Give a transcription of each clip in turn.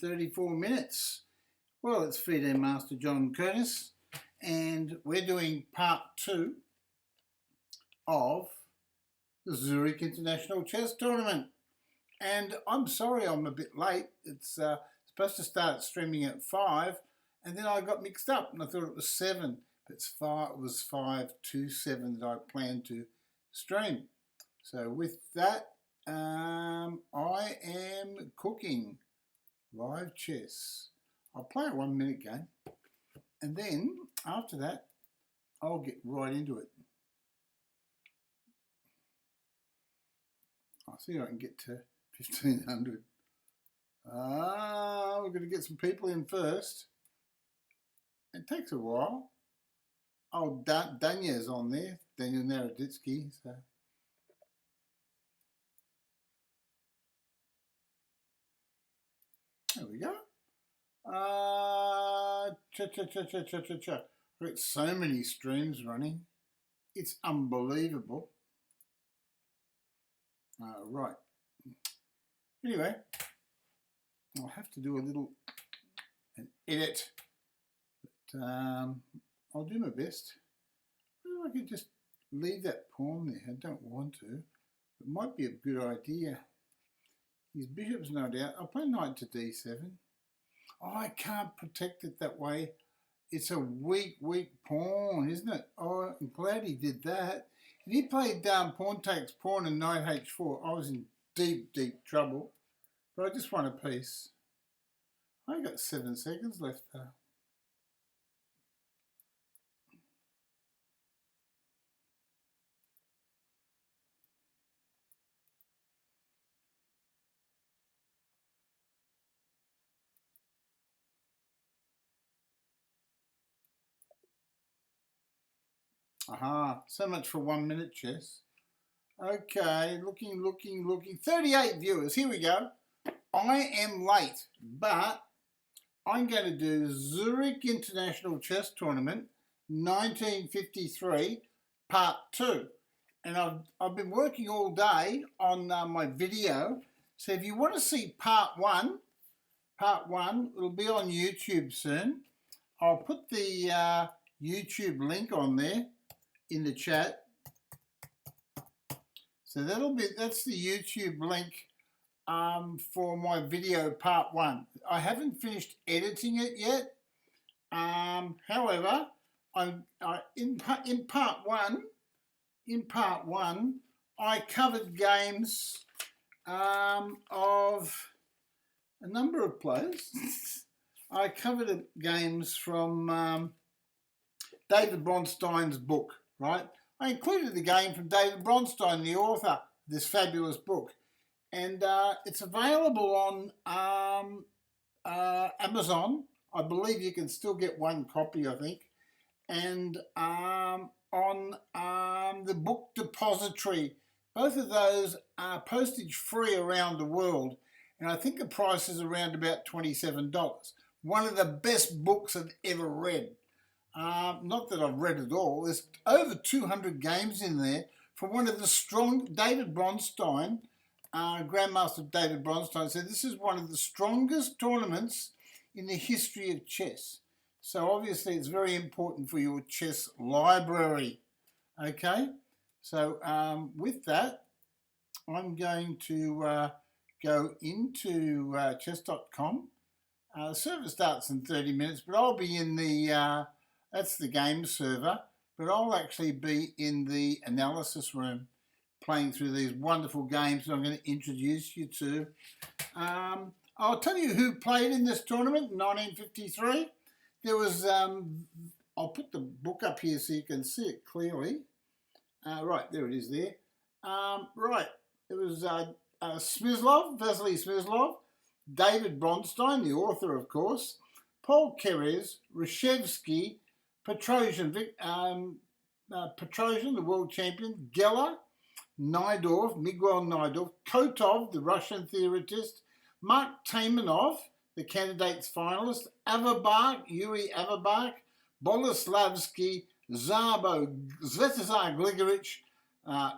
34 minutes. Well, it's FIDE Master John Curtis, and we're doing part 2 of the Zurich International Chess Tournament. And I'm sorry I'm a bit late. It's supposed to start streaming at 5, and then I got mixed up and I thought it was 7. But it was 5 to 7 that I planned to stream. So with that, I am cooking live chess. I'll play a 1 minute game, and then after that I'll get right into it. I'll see if I can get to 1500. We're going to get some people in first. It takes a while. Oh, Danya's on there, Daniel Naroditsky. So. There we go. I've got so many streams running. It's unbelievable. Right. Anyway, I'll have to do an edit. But I'll do my best. Well, I could just leave that pawn there. I don't want to. It might be a good idea. His bishop's no doubt. I'll play knight to d7. Oh, I can't protect it that way. It's a weak pawn, isn't it? Oh, I'm glad he did that. If he played pawn takes pawn and knight h4, I was in deep trouble. But I just won a piece. I got 7 seconds left though. Aha, so much for 1 minute chess. Okay, looking. 38 viewers, here we go. I am late, but I'm going to do Zurich International Chess Tournament 1953 part 2. And I've been working all day on my video. So if you want to see part one, it'll be on YouTube soon. I'll put the YouTube link on there in the chat. So that's the YouTube link for my video part 1. I haven't finished editing it yet. However, in part one, I covered games of a number of players. I covered games from David Bronstein's book, right? I included the game from David Bronstein, the author of this fabulous book. And it's available on Amazon. I believe you can still get one copy, I think. And on the Book Depository. Both of those are postage free around the world. And I think the price is around about $27. One of the best books I've ever read. Not that I've read it all. There's over 200 games in there from one of the strong, David Bronstein, Grandmaster David Bronstein said this is one of the strongest tournaments in the history of chess. So obviously it's very important for your chess library. Okay, so with that, I'm going to go into chess.com. The server starts in 30 minutes, but I'll be in the, that's the game server, but I'll actually be in the analysis room playing through these wonderful games that I'm going to introduce you to. I'll tell you who played in this tournament in 1953. There was, I'll put the book up here so you can see it clearly. Right, there it is there. Right, it was Smyslov, Vasily Smyslov, David Bronstein, the author, of course, Paul Keres, Reshevsky, Petrosian, Petrosian, the world champion, Gilla, Miguel Naidorf, Kotov, the Russian theoretist, Mark Taimanov, the candidates finalist, Euwe Averbach, Boloslavsky, Svetozar, Gligoric,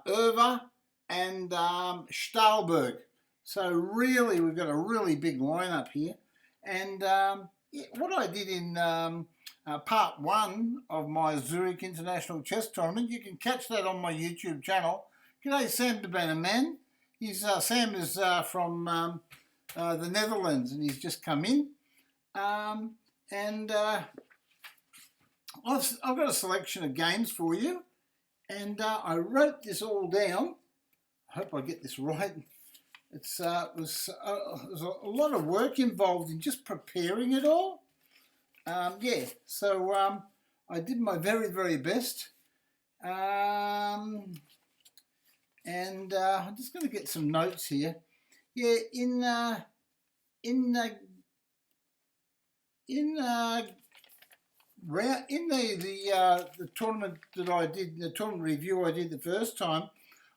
Euwe, and Stahlberg. So really, we've got a really big lineup here. And what I did in part 1 of my Zurich International Chess Tournament, you can catch that on my YouTube channel. G'day, Sam de Bannerman. Sam is from the Netherlands, and he's just come in. I've got a selection of games for you, and I wrote this all down. I hope I get this right. There's a lot of work involved in just preparing it all. So I did my very, very best. I'm just going to get some notes here. Yeah, in the tournament that I did, the tournament review I did the first time,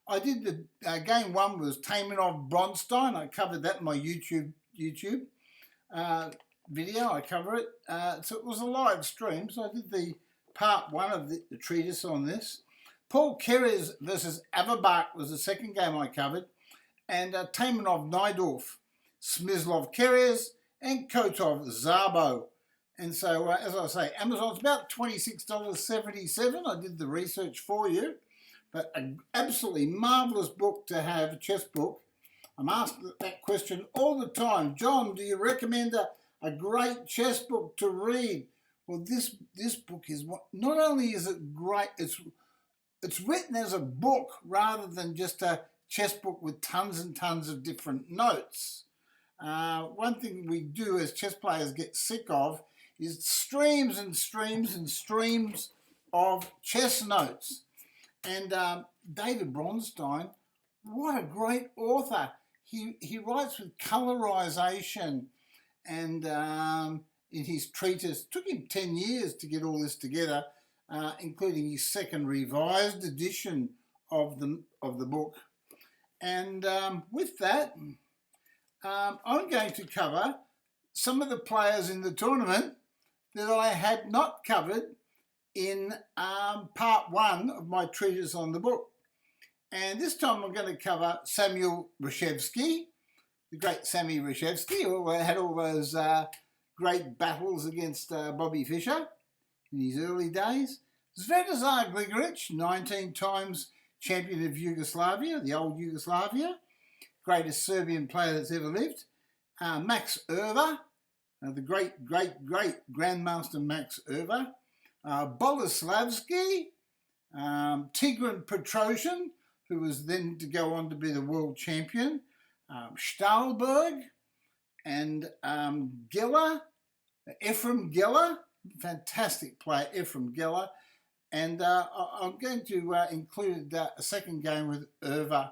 I did the game 1 was Taimanov Bronstein. I covered that in my YouTube video. I cover it. So it was a live stream. So I did the part 1 of the treatise on this. Paul Keres versus Averbach was the second game I covered, and Taimanov Najdorf, Smyslov Keres, and Kotov Szabo. And so, as I say, Amazon's about $26.77. I did the research for you. But an absolutely marvellous book to have, a chess book. I'm asked that question all the time. John, do you recommend a great chess book to read? Well, this book is not only is it great, it's written as a book rather than just a chess book with tons and tons of different notes. One thing we do as chess players get sick of is streams and streams and streams of chess notes. And David Bronstein, what a great author. He writes with colorization, and in his treatise, it took him 10 years to get all this together, including his second revised edition of the book. And with that, I'm going to cover some of the players in the tournament that I had not covered in part 1 of my treatise on the book. And this time I'm going to cover Samuel Reshevsky, the great Sammy Reshevsky, who had all those great battles against Bobby Fischer in his early days. Svetozar Gligoric, 19 times champion of Yugoslavia, the old Yugoslavia, greatest Serbian player that's ever lived. Max Euwe, the great Grandmaster Max Euwe. Boloslavsky, Tigran Petrosian, who was then to go on to be the world champion, Stahlberg, and Gilla, Ephraim Gilla, fantastic player, Ephraim Gilla. And I'm going to include a second game with Euwe.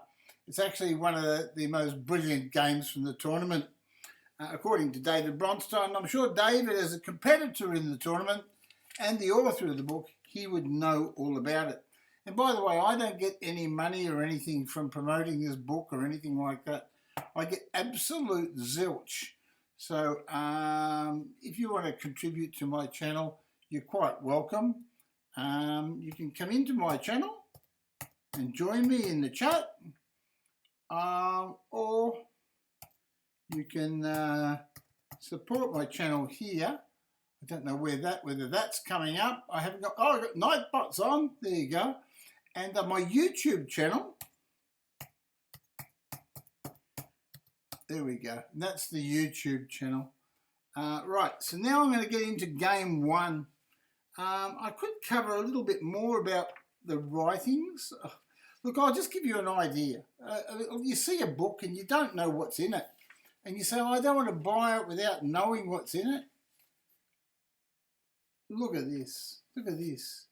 It's actually one of the most brilliant games from the tournament, according to David Bronstein. I'm sure David, as a competitor in the tournament, and the author of the book, he would know all about it. And by the way, I don't get any money or anything from promoting this book or anything like that. I get absolute zilch. So if you want to contribute to my channel, you're quite welcome. You can come into my channel and join me in the chat, or you can support my channel here. I don't know whether that's coming up. I haven't got. Oh, I've got Nightbots on. There you go. And my YouTube channel. There we go. And that's the YouTube channel. Right. So now I'm going to get into game 1. I could cover a little bit more about the writings. Look, I'll just give you an idea. You see a book and you don't know what's in it, and you say, "I don't want to buy it without knowing what's in it." Look at this. Look at this.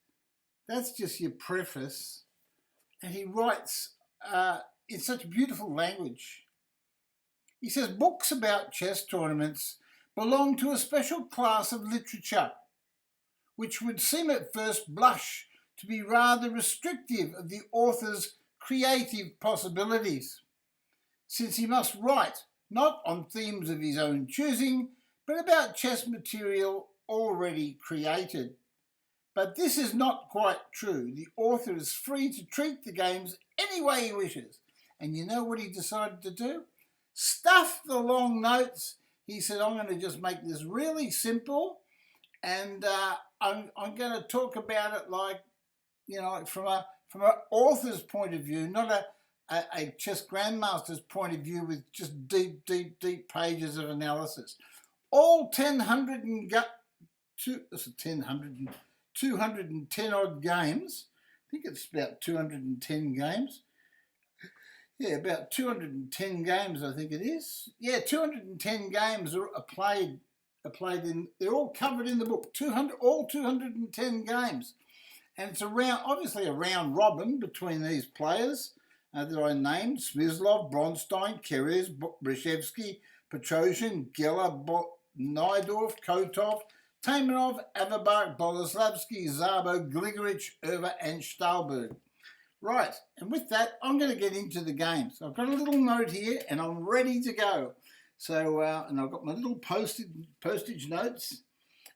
That's just your preface. And he writes in such beautiful language. He says, books about chess tournaments belong to a special class of literature, which would seem at first blush to be rather restrictive of the author's creative possibilities, since he must write not on themes of his own choosing, but about chess material already created. But this is not quite true. The author is free to treat the games any way he wishes. And you know what he decided to do? Stuff the long notes he said, I'm going to just make this really simple, and I'm going to talk about it like, you know, from an author's point of view, not a chess grandmaster's point of view with just deep pages of analysis. All 210 odd games. I think it's about 210 games. Yeah, about 210 games, I think it is. Yeah, 210 games are played in. They're all covered in the book. All 210 games, and it's obviously a round robin between these players that I named: Smyslov, Bronstein, Keres, Reshevsky, Petrosian, Gilla, Nydorf, Kotov, Taimanov, Averbach, Boloslavsky, Szabo, Gligoric, Euwe, and Stahlberg. Right, and with that, I'm going to get into the games. I've got a little note here, and I'm ready to go. So, and I've got my little postage notes.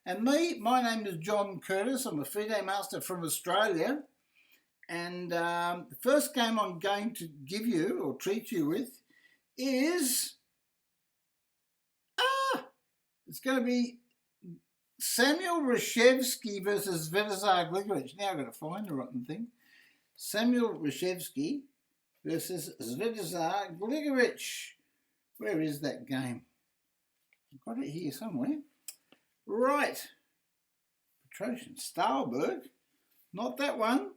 And my name is John Curtis. I'm a FIDE master from Australia. And the first game I'm going to give you, or treat you with, is... it's going to be Samuel Reshevsky versus Svetozar Gligoric. Now I've got to find the rotten thing. Samuel Reshevsky versus Svetozar Gligoric. Where is that game? I've got it here somewhere. Right. Petrosian. Stahlberg. Not that one.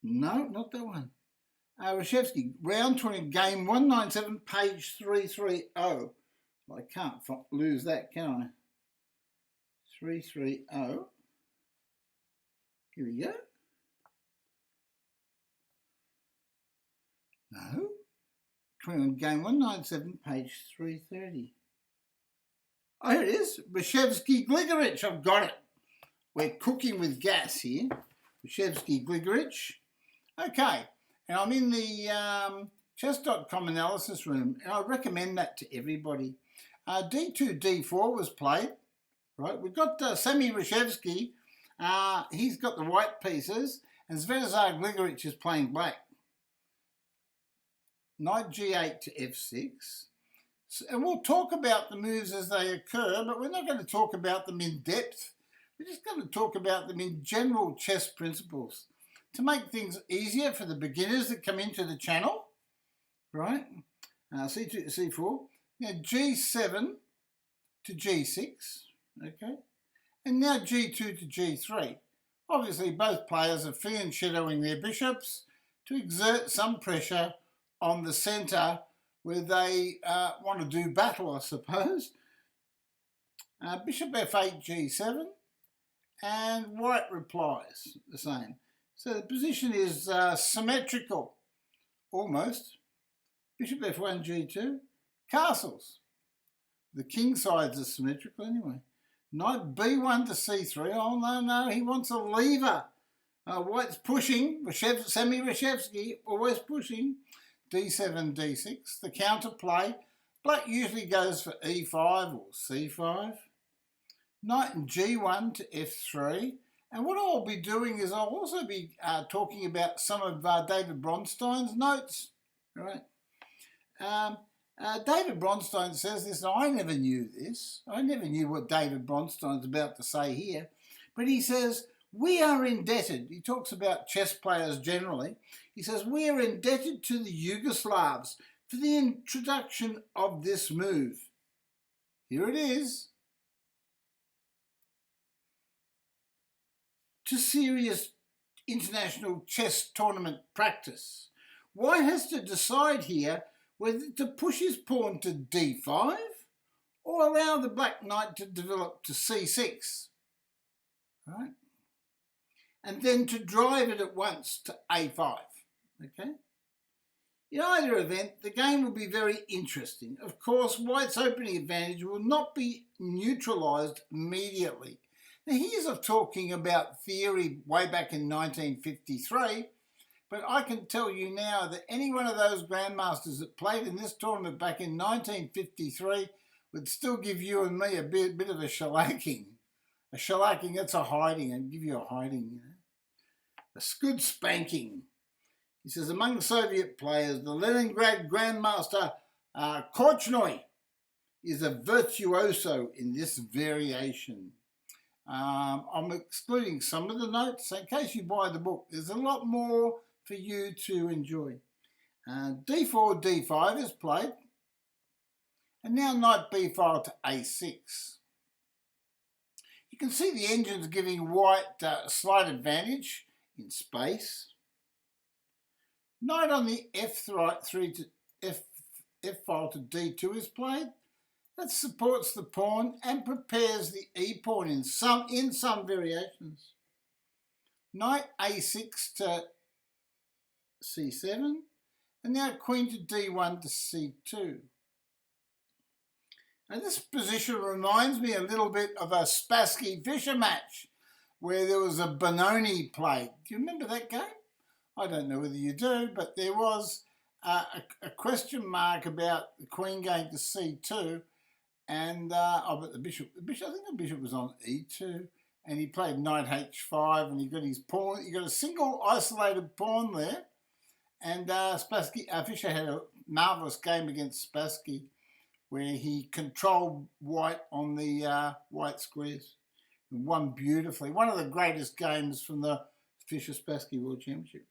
No, not that one. Reshevsky. Round 20, game 197, page 330. Well, I can't lose that, can I? 330. Here we go. No. 21, game 197, page 330. Oh, here it is. Reshevsky Gligoric. I've got it. We're cooking with gas here. Reshevsky Gligoric. Okay. And I'm in the chess.com analysis room, and I recommend that to everybody. D2, D4 was played. Right. We've got Sammy Reshevsky. He's got the white pieces, and Svetozar Gligoric is playing black. Knight G8 to F6. And we'll talk about the moves as they occur, but we're not going to talk about them in depth. We're just going to talk about them in general chess principles to make things easier for the beginners that come into the channel. Right? C2 to C4. Now G7 to G6. Okay? And now G2 to G3. Obviously, both players are fee and shadowing their bishops to exert some pressure on the centre where they want to do battle, I suppose. Bishop F8, G7, and white replies the same. So the position is symmetrical, almost. Bishop F1, G2, castles. The king sides are symmetrical anyway. Knight B1 to C3. Oh, no, he wants a lever. White's pushing. Sammy Reshevsky, always pushing. D7, D6. The counterplay. Black usually goes for E5 or C5. Knight and G1 to F3. And what I'll be doing is I'll also be talking about some of David Bronstein's notes. Right. David Bronstein says this, and I never knew this. I never knew what David Bronstein's about to say here. But he says, we are indebted. He talks about chess players generally. He says, we are indebted to the Yugoslavs for the introduction of this move. Here it is. To serious international chess tournament practice. White has to decide here whether to push his pawn to D5 or allow the black knight to develop to C6, right? And then to drive it at once to A5, okay? In either event, the game will be very interesting. Of course, White's opening advantage will not be neutralised immediately. Now, here's of talking about theory way back in 1953, but I can tell you now that any one of those grandmasters that played in this tournament back in 1953 would still give you and me a bit of a shellacking. A shellacking, that's a hiding, and give you a hiding, you know. A good spanking. He says, among Soviet players, the Leningrad Grandmaster Korchnoi is a virtuoso in this variation. I'm excluding some of the notes, so in case you buy the book, there's a lot more for you to enjoy. D4, D5 is played, and now knight B5 to A6. You can see the engine's giving white a slight advantage in space. Knight on the F3 to F file to D2 is played. That supports the pawn and prepares the E pawn in some variations. Knight A6 to C7, and now queen to D1 to C2. Now this position reminds me a little bit of a Spassky-Fischer match where there was a Benoni played. Do you remember that game? I don't know whether you do, but there was a question mark about the queen going to C2, and but the bishop. I think the bishop was on E2, and he played knight H5, and he got his pawn. He got a single isolated pawn there, and Fischer had a marvelous game against Spassky, where he controlled white on the white squares and won beautifully. One of the greatest games from the Fischer-Spassky World Championship.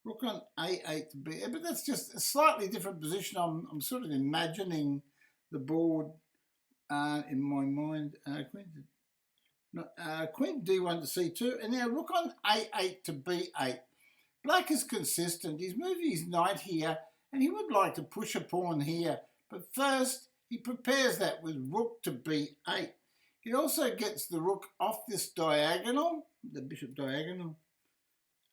Rook on A8 to B8, but that's just a slightly different position. I'm sort of imagining the board in my mind. Queen D1 to C2, and now rook on A8 to B8. Black is consistent. He's moving his knight here, and he would like to push a pawn here, but first he prepares that with rook to B8. He also gets the rook off this diagonal, the bishop diagonal.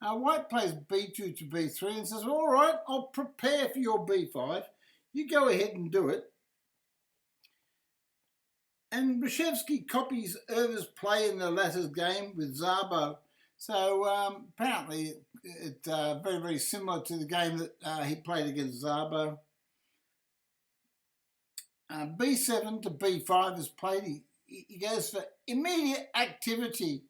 White plays B2 to B3 and says, all right, I'll prepare for your B5. You go ahead and do it. And Reshevsky copies Erda's play in the latter's game with Szabo. So apparently it's very, very similar to the game that he played against Szabo. B7 to B5 is played. He goes for immediate activity.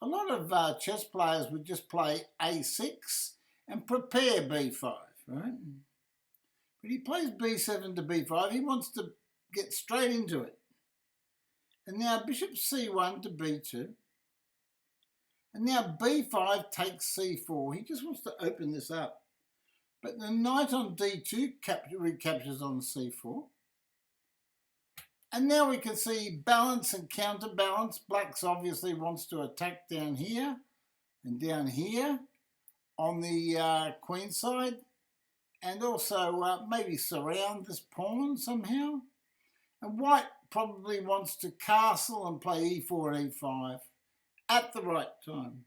A lot of chess players would just play A6 and prepare B5, right? But he plays B7 to B5. He wants to get straight into it. And now bishop C1 to B2. And now B5 takes C4. He just wants to open this up. But the knight on D2 recaptures on C4. And now we can see balance and counterbalance. Black's obviously wants to attack down here and down here on the queen side, and also maybe surround this pawn somehow. And white probably wants to castle and play E4 and E5 at the right time.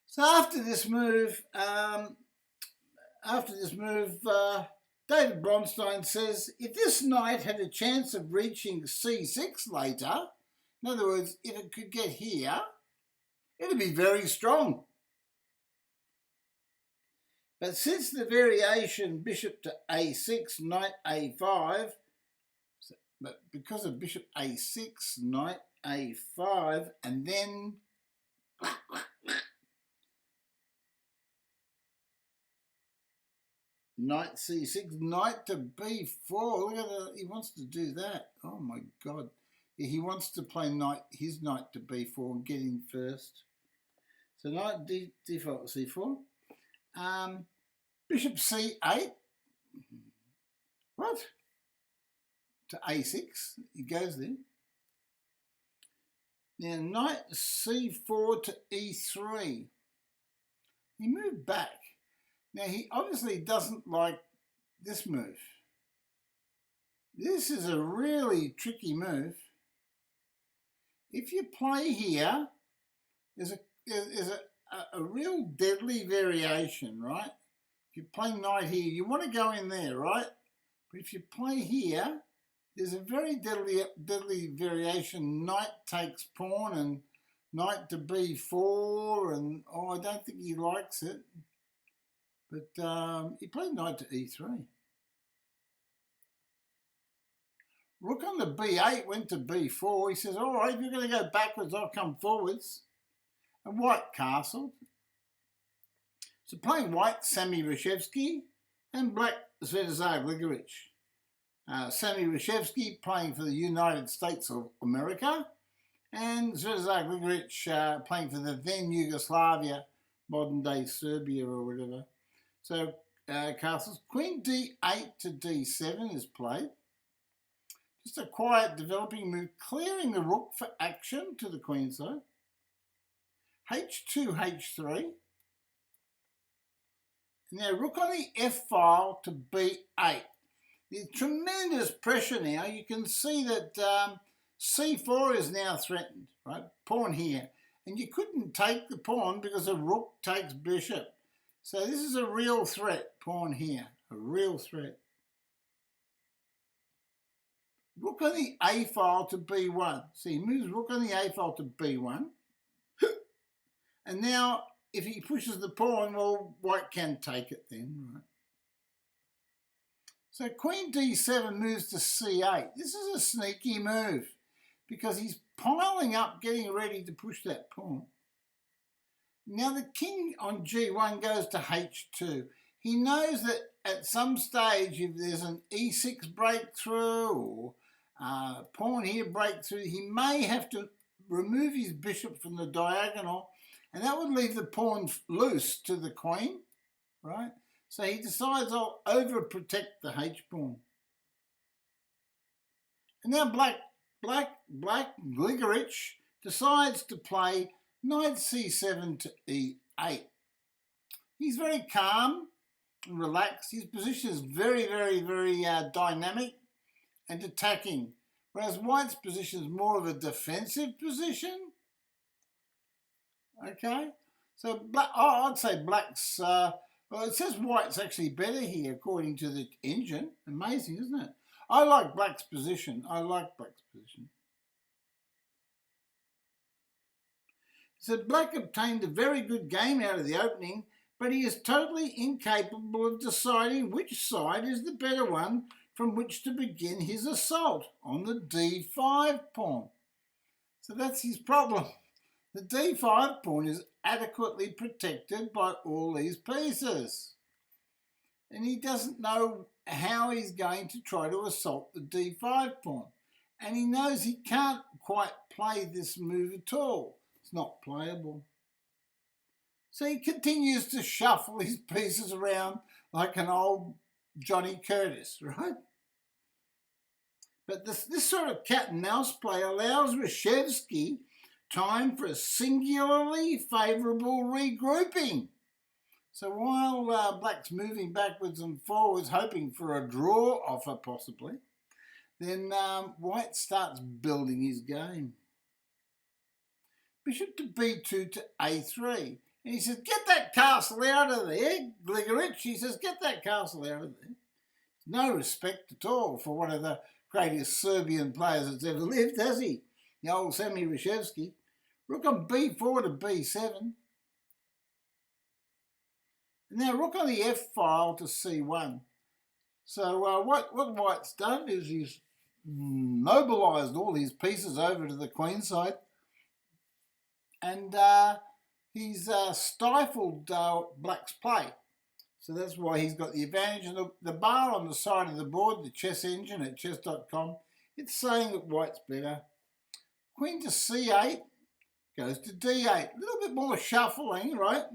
So after this move, David Bronstein says, if this knight had a chance of reaching C6 later, in other words, if it could get here, it would be very strong. But since the variation bishop to A6, knight A5, but because of bishop A6, knight A5, and then knight C6, knight to B4. Look at that. He wants to do that. Oh my God. He wants to play his knight to B4 and get in first. So knight default C4. Bishop C8. What? To A6. He goes there. Now knight C4 to E3. He moved back. Now, he obviously doesn't like this move. This is a really tricky move. If you play here, there's a real deadly variation, right? If you play knight here, you want to go in there, right? But if you play here, there's a very deadly variation. Knight takes pawn and knight to B4, and I don't think he likes it. But he played knight to E3. Rook on the B8 went to B4. He says, all right, if you're going to go backwards, I'll come forwards. And white castled. So playing white, Sami Reshevsky, and black Svetozar Gligoric. Sammy Reshevsky playing for the United States of America, and Svetozar Gligoric playing for the then Yugoslavia, modern day Serbia or whatever. So castles, Queen D8 to D7 is played. Just a quiet developing move, clearing the rook for action to the queen side. H2, H3. Now rook on the F file to B8. There's tremendous pressure now. You can see that C4 is now threatened, right? Pawn here. And you couldn't take the pawn because the rook takes bishop. So this is a real threat, pawn here, a real threat. Rook on the A file to B1. So he moves rook on the A file to B1. And now if he pushes the pawn, well, white can take it then, right? So Queen D7 moves to C8. This is a sneaky move because he's piling up, getting ready to push that pawn. Now the king on G1 goes to H2. He knows that at some stage, if there's an E6 breakthrough or pawn here breakthrough, he may have to remove his bishop from the diagonal, and that would leave the pawn loose to the queen, right? So he decides I'll overprotect the H-pawn. And now Black Gligoric decides to play knight C7 to E8. He's very calm and relaxed. His position is very, very, very dynamic and attacking, whereas White's position is more of a defensive position. Okay, so I'd say Black's. Well, it says White's actually better here according to the engine. Amazing, isn't it? I like Black's position. So Black obtained a very good game out of the opening, but he is totally incapable of deciding which side is the better one from which to begin his assault on the D5 pawn. So that's his problem. The D5 pawn is adequately protected by all these pieces. And he doesn't know how he's going to try to assault the D5 pawn. And he knows he can't quite play this move at all. It's not playable. So he continues to shuffle his pieces around like an old Johnny Curtis, right? But this sort of cat and mouse play allows Reshevsky time for a singularly favourable regrouping. So while Black's moving backwards and forwards, hoping for a draw offer possibly, then White starts building his game. Bishop to B2 to A3. And he says, get that castle out of there, Gligoric. He says, get that castle out of there. No respect at all for one of the greatest Serbian players that's ever lived, has he? The old Sammy Reshevsky. Rook on B4 to B7. And now rook on the F file to C1. So what White's done is he's mobilised all his pieces over to the queen side, and he's stifled Black's play. So that's why he's got the advantage. And the bar on the side of the board, the chess engine at chess.com, it's saying that White's better. Queen to C8 goes to D8. A little bit more shuffling, right?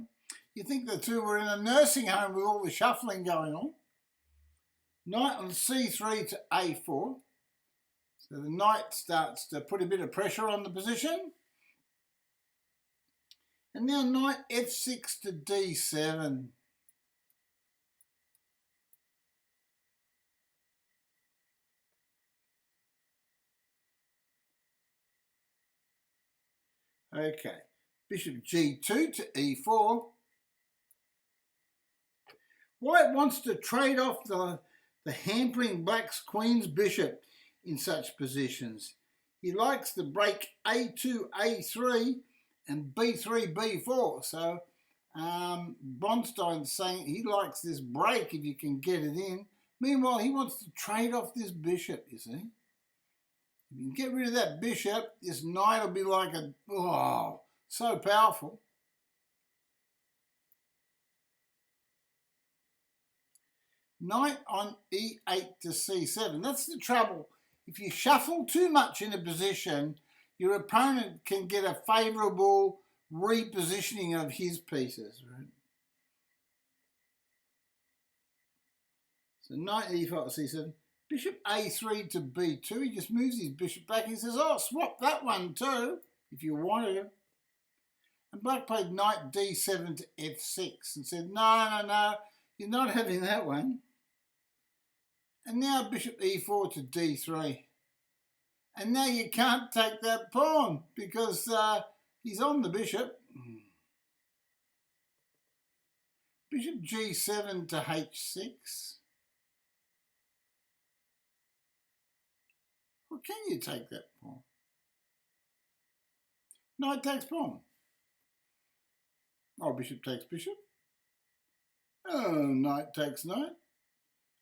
You think the two were in a nursing home with all the shuffling going on. Knight on C3 to A4. So the knight starts to put a bit of pressure on the position. And now knight F6 to D7. Okay, bishop G2 to E4. White wants to trade off the hampering Black's queen's bishop in such positions. He likes to break A2, A3 and B3, B4. So Bronstein's saying he likes this break if you can get it in. Meanwhile, he wants to trade off this bishop, you see. If you can get rid of that bishop, this knight will be like so powerful. Knight on e8 to c7. That's the trouble. If you shuffle too much in a position, your opponent can get a favourable repositioning of his pieces. Right? So knight e5 to c7. Bishop a3 to b2. He just moves his bishop back. He says, oh, swap that one too, if you wanted to. And black played knight d7 to f6 and said, no, you're not having that one. And now bishop e4 to d3. And now you can't take that pawn because he's on the bishop. Bishop g7 to h6. Well, can you take that pawn? Knight takes pawn. Oh, bishop takes bishop. Oh, knight takes knight.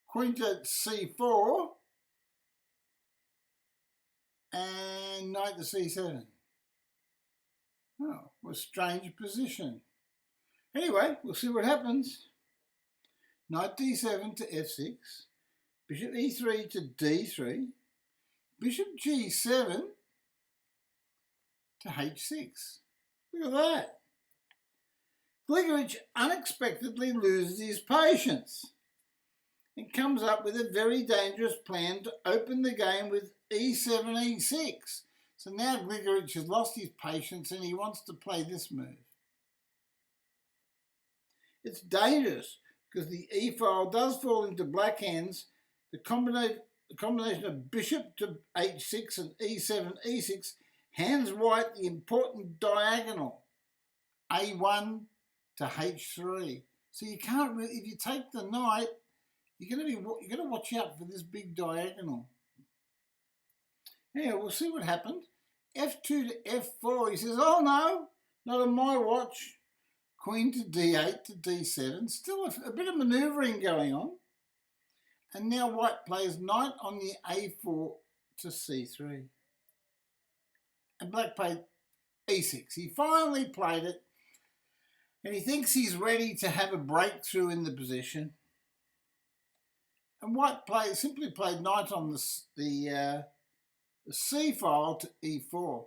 Queen to c4. And knight to c7. Oh, what a strange position. Anyway, we'll see what happens. Knight d7 to f6. Bishop e3 to d3. Bishop g7 to h6. Look at that. Gligoric unexpectedly loses his patience and comes up with a very dangerous plan to open the game with e7, e6. So now Gligoric has lost his patience and he wants to play this move. It's dangerous because the e-file does fall into black hands. The combination of bishop to h6 and e7, e6 hands white the important diagonal a1 to h3. So you can't really, if you take the knight, you're going to watch out for this big diagonal. Yeah, we'll see what happened. f2 to f4. He says, oh no, not on my watch. Queen to d8 to d7. Still a bit of manoeuvring going on. And now white plays knight on the a4 to c3. And black played e6. He finally played it. And he thinks he's ready to have a breakthrough in the position. And white simply played knight on the c file to e4.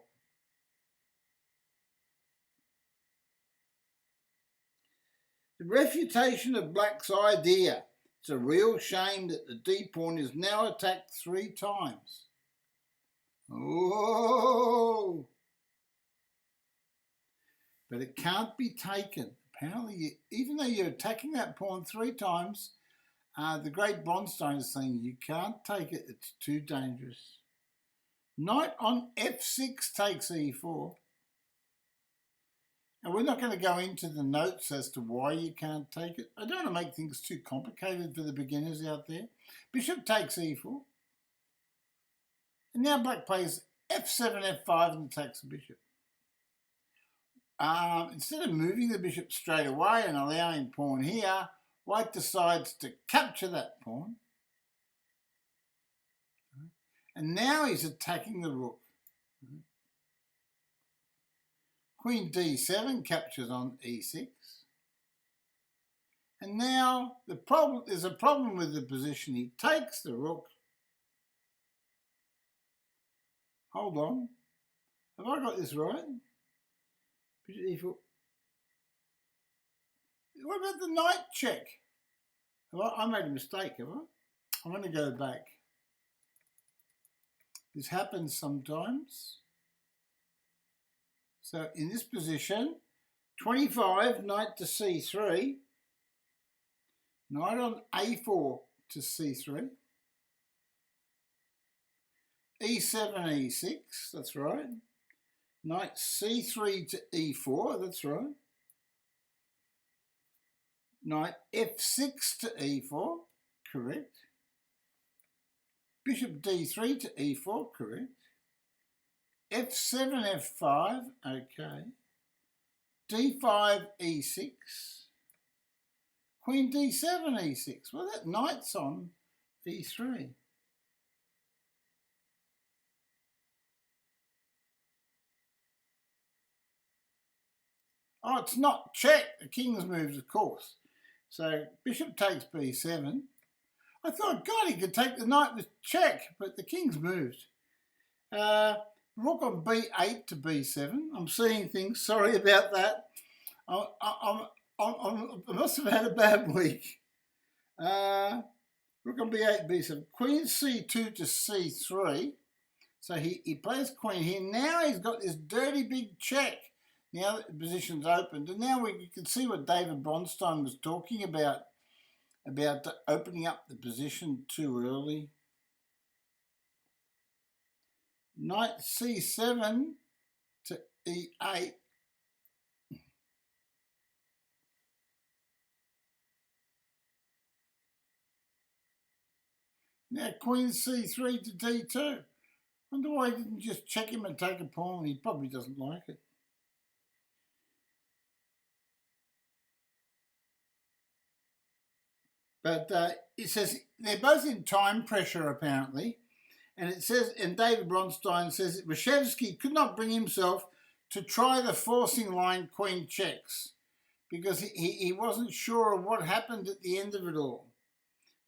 The refutation of black's idea. It's a real shame that the d pawn is now attacked 3 times. Oh! But it can't be taken. Apparently, even though you're attacking that pawn 3 times, the great Bronstein is saying you can't take it, it's too dangerous. Knight on f6 takes e4. And we're not going to go into the notes as to why you can't take it. I don't want to make things too complicated for the beginners out there. Bishop takes e4. And now black plays f7, f5 and attacks the bishop. Instead of moving the bishop straight away and allowing pawn here, white decides to capture that pawn. And now he's attacking the rook. Queen d7 captures on e6. And now there's a problem with the position. He takes the rook. Hold on. Have I got this right? What about the knight check? I made a mistake, have I? I'm going to go back. This happens sometimes. So in this position, 25, knight to c3, knight on a4 to c3, e7, e6, that's right, knight c3 to e4, that's right, knight f6 to e4, correct, bishop d3 to e4, correct, f7, f5, okay, d5, e6, queen d7, e6. Well, that knight's on e3. Oh, it's not check. The king's moves, of course. So bishop takes b7. I thought, God, he could take the knight with check, but the king's moved. Rook on b8 to b7. I'm seeing things. Sorry about that. I must have had a bad week. Rook on b8, b7. Queen c2 to c3. So he plays queen here. Now he's got this dirty big check. Now the position's opened. And now you can see what David Bronstein was talking about opening up the position too early. Knight c7 to e8. Now queen c3 to d2. Wonder why he didn't just check him and take a pawn. He probably doesn't like it. But it says they're both in time pressure apparently. And it says, and David Bronstein says that Reshevsky could not bring himself to try the forcing line queen checks because he wasn't sure of what happened at the end of it all.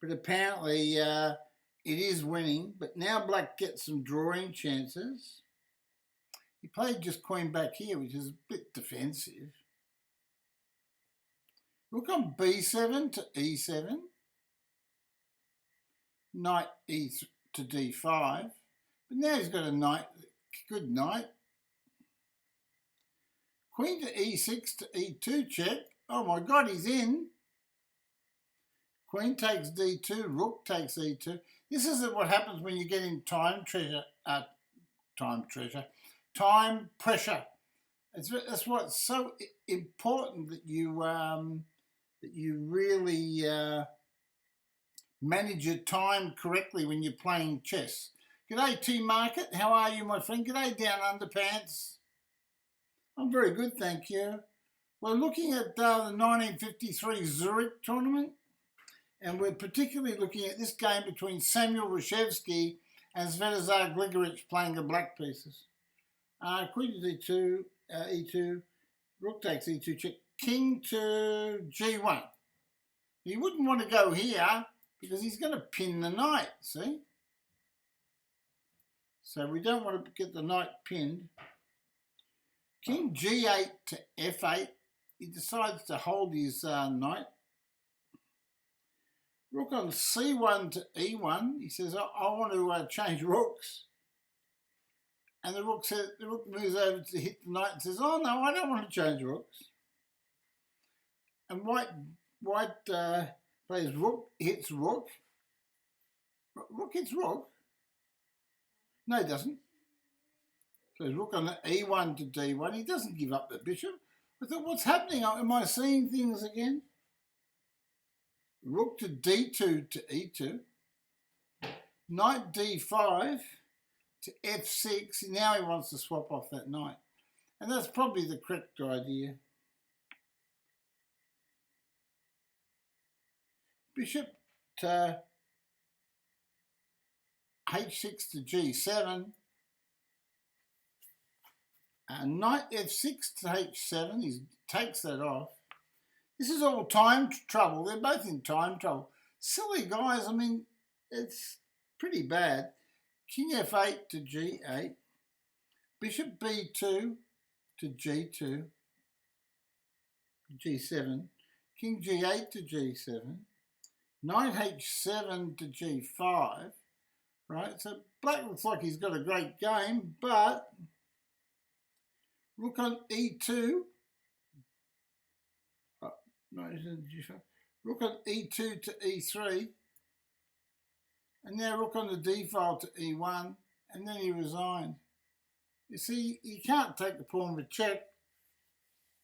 But apparently it is winning. But now black gets some drawing chances. He played just queen back here, which is a bit defensive. Rook on b7 to e7. Knight e3 to d5. But now he's got a knight, good knight. Queen to e6 to e2 check. Oh my God, he's in. Queen takes d2, rook takes e2. This is what happens when you get in time pressure. That's why it's so important that you really manage your time correctly when you're playing chess. G'day T-Market, how are you, my friend? G'day Down Underpants. I'm very good, thank you. We're looking at the 1953 Zurich Tournament, and we're particularly looking at this game between Samuel Reshevsky and Svetozar Gligoric playing the black pieces. Queen to d2, e2, rook takes e2 check, king to g1. You wouldn't want to go here because he's going to pin the knight, see? So we don't want to get the knight pinned. King g8 to f8. He decides to hold his knight. Rook on c1 to e1. He says, I want to change rooks. And the rook moves over to hit the knight and says, oh no, I don't want to change rooks. And white plays rook, hits rook. Rook hits rook. No, he doesn't. Plays rook on the e1 to d1. He doesn't give up the bishop. I thought, what's happening? Am I seeing things again? Rook to d2 to e2. Knight d5 to f6. Now he wants to swap off that knight. And that's probably the correct idea. Bishop to h6 to g7. Knight f6 to h7. He takes that off. This is all time trouble. They're both in time trouble. Silly guys. I mean, it's pretty bad. King f8 to g8. Bishop b2 to g2. g7. King g8 to g7. Knight h7 to g5. Right, so black looks like he's got a great game, but rook on e2. Rook on e2 to e3. And now rook on the d file to e1. And then he resigned. You see, you can't take the pawn with check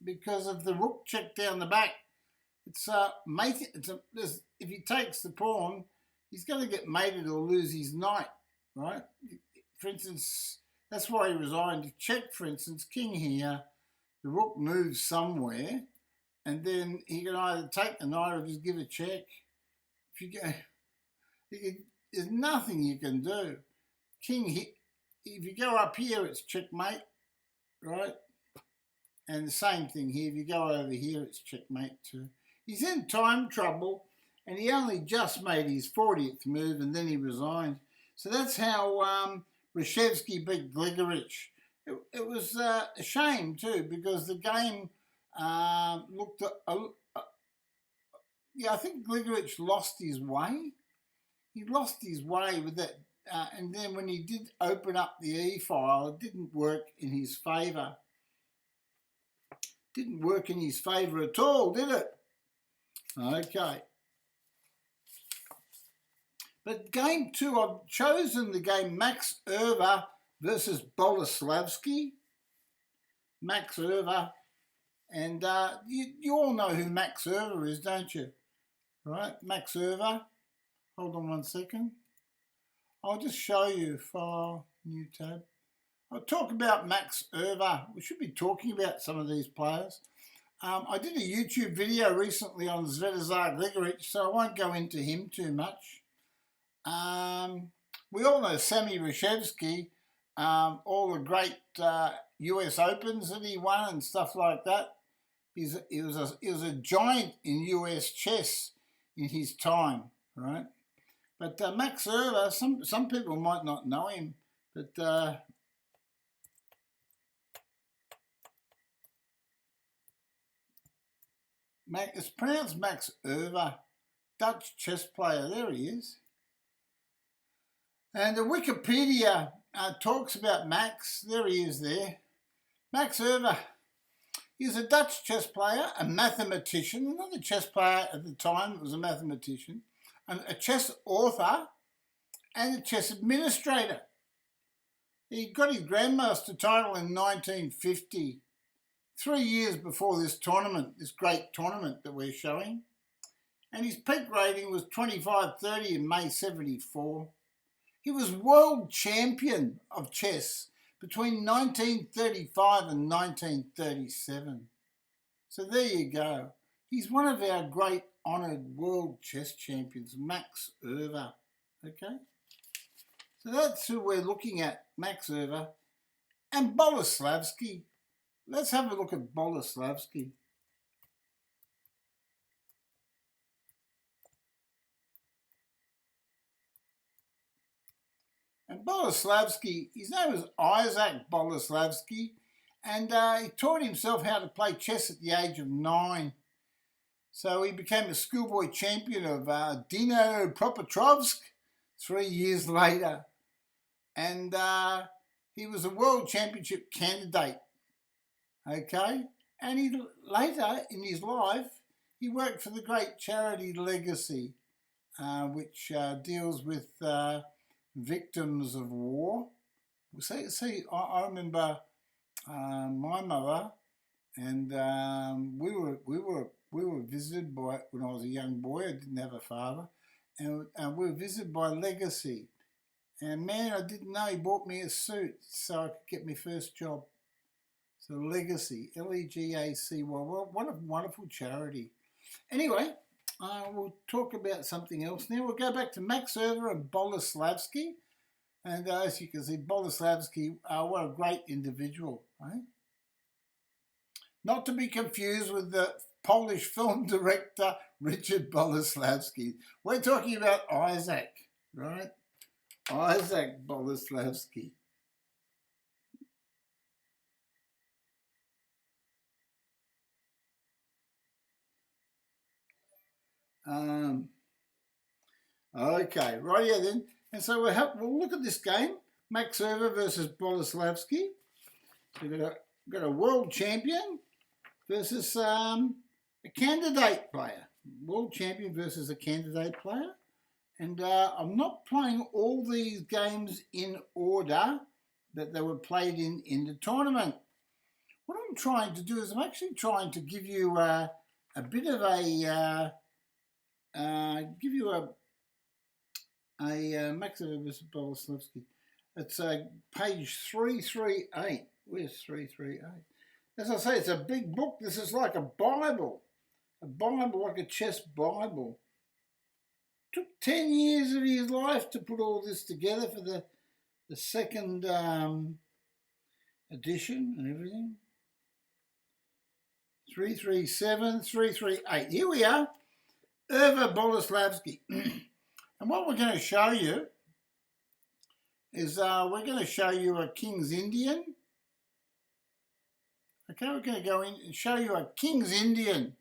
because of the rook check down the back. It's mating. If he takes the pawn, he's going to get mated or lose his knight, right? For instance, that's why he resigned. Check, for instance, king here, the rook moves somewhere, and then he can either take the knight or just give a check. If you go, there's nothing you can do. King here, if you go up here, it's checkmate, right? And the same thing here. If you go over here, it's checkmate too. He's in time trouble. and he only just made his 40th move, and then he resigned. So that's how Reshevsky beat Gligoric. It was a shame too, because the game looked. I think Gligoric lost his way. He lost his way with that, and then when he did open up the E-file, it didn't work in his favour. Didn't work in his favour at all, did it? Okay. But game 2, I've chosen the game Max Euwe versus Boloslavsky. Max Euwe. And you all know who Max Euwe is, don't you? Right, Max Euwe. Hold on one second. I'll just show you. File, new tab. I'll talk about Max Euwe. We should be talking about some of these players. I did a YouTube video recently on Svetozar Gligoric, so I won't go into him too much. We all know Sammy Reshevsky, all the great US Opens that he won and stuff like that. He was a giant in US chess in his time, right? But Max Euwe, some people might not know him, but it's pronounced Max Euwe, Dutch chess player. There he is. And the Wikipedia talks about Max. There he is there. Max Euwe. He's a Dutch chess player, a mathematician, not a chess player at the time, was a mathematician, and a chess author, and a chess administrator. He got his Grandmaster title in 1950, 3 years before this tournament, this great tournament that we're showing. And his peak rating was 25-30 in May 74. He was world champion of chess between 1935 and 1937. So there you go. He's one of our great honoured world chess champions, Max Euwe. Okay? So that's who we're looking at, Max Euwe. And Boloslavsky. Let's have a look at Boloslavsky. And Boloslavsky, his name was Isaac Boloslavsky, and he taught himself how to play chess at the age of 9. So he became a schoolboy champion of Dnipropetrovsk 3 years later. And he was a world championship candidate. Okay? And he later in his life, he worked for the great charity Legacy, which deals with victims of war. See, I remember my mother, and we were visited by, when I was a young boy, I didn't have a father, and we were visited by Legacy. And man, I didn't know, he bought me a suit so I could get my first job. So Legacy, Legacy, what a wonderful charity. Anyway, we'll talk about something else now. We'll go back to Max Euwe and Boloslavsky. And as you can see, Boloslavsky, what a great individual, right? Not to be confused with the Polish film director Richard Boleslavsky. We're talking about Isaac, right? Isaac Boloslavsky. Okay, right here then. And so we'll look at this game, Max Euwe versus Boloslavsky. So we've got a world champion versus a candidate player. World champion versus a candidate player. And I'm not playing all these games in order that they were played in the tournament. What I'm trying to do is I'm actually trying to give you a bit of a Max Euwe versus Boloslavsky. It's page 338. Where's 338? As I say, it's a big book. This is like a Bible like a chess Bible. Took 10 years of his life to put all this together for the second edition and everything. 337, 338. Here we are. Boloslavsky. And what we're going to show you is we're going to show you a King's Indian. Okay, we're going to go in and show you a King's Indian.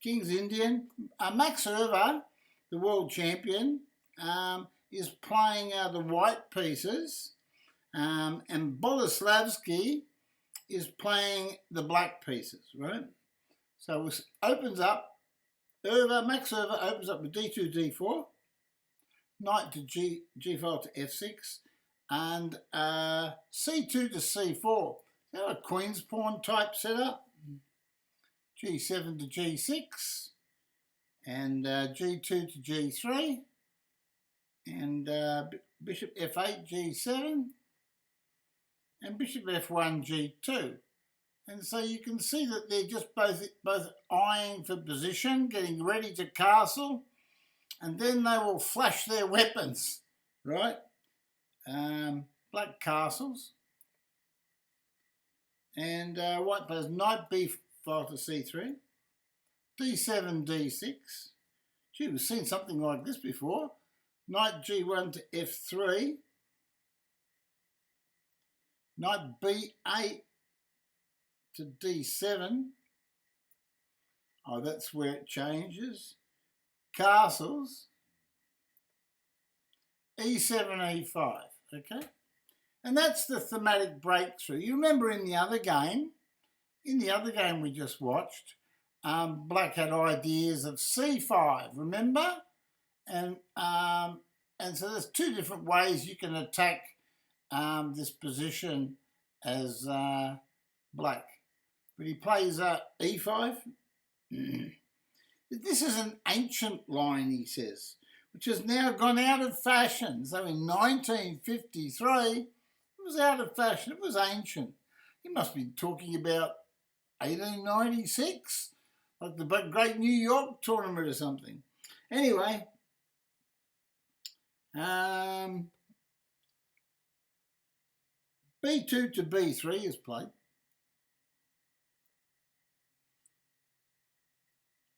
Max Euwe, the world champion, is playing the white pieces, and Boloslavsky is playing the black pieces, right? So it opens up, Max Euwe opens up with d2, d4, knight to g5 to f6, and c2 to c4. Now a queen's pawn type setup, g7 to g6, and g2 to g3, and bishop f8, g7, and bishop f1, g2. And so you can see that they're just both eyeing for position, getting ready to castle, and then they will flash their weapons, right? Black castles. And white plays knight b5 to c3, d7, d6. Gee, we've seen something like this before. Knight g1 to f3, knight b8 to d7. Oh, that's where it changes. Castles, e7, e5, okay? And that's the thematic breakthrough. You remember in the other game we just watched, black had ideas of c5, remember? And so there's two different ways you can attack this position as black. But he plays e5. This is an ancient line, he says, which has now gone out of fashion. So in 1953, it was out of fashion. It was ancient. He must be talking about 1896, like the Great New York Tournament or something. Anyway, b2 to b3 is played.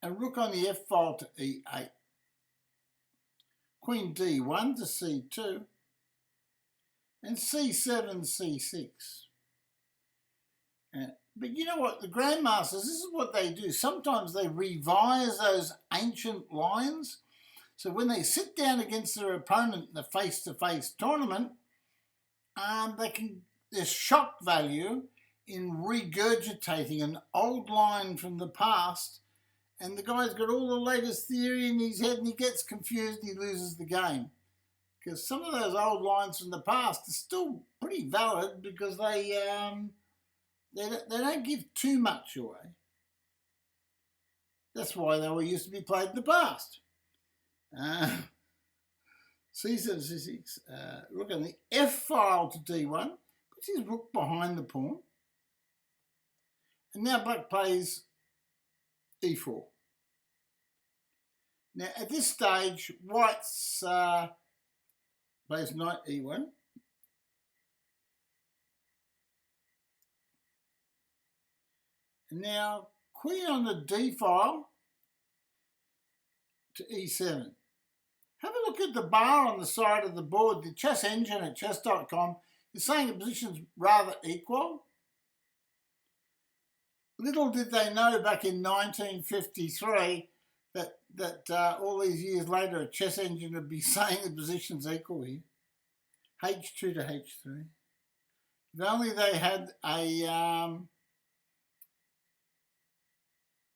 And rook on the f file to e8. Queen d1 to c2. And c7, c6. But you know what? The Grandmasters, this is what they do. Sometimes they revise those ancient lines. So when they sit down against their opponent in a face-to-face tournament, there's shock value in regurgitating an old line from the past, and the guy's got all the latest theory in his head and he gets confused and he loses the game. Because some of those old lines from the past are still pretty valid because they don't give too much away. That's why they were used to be played in the past. c7, c6, rook on the f file to d1, puts his rook behind the pawn. And now black plays e4. Now at this stage, white's plays knight e1. And now queen on the d file to e7. Have a look at the bar on the side of the board. The chess engine at chess.com is saying the position's rather equal. Little did they know back in 1953 that all these years later a chess engine would be saying the position's equal here. h2 to h3. If only they had a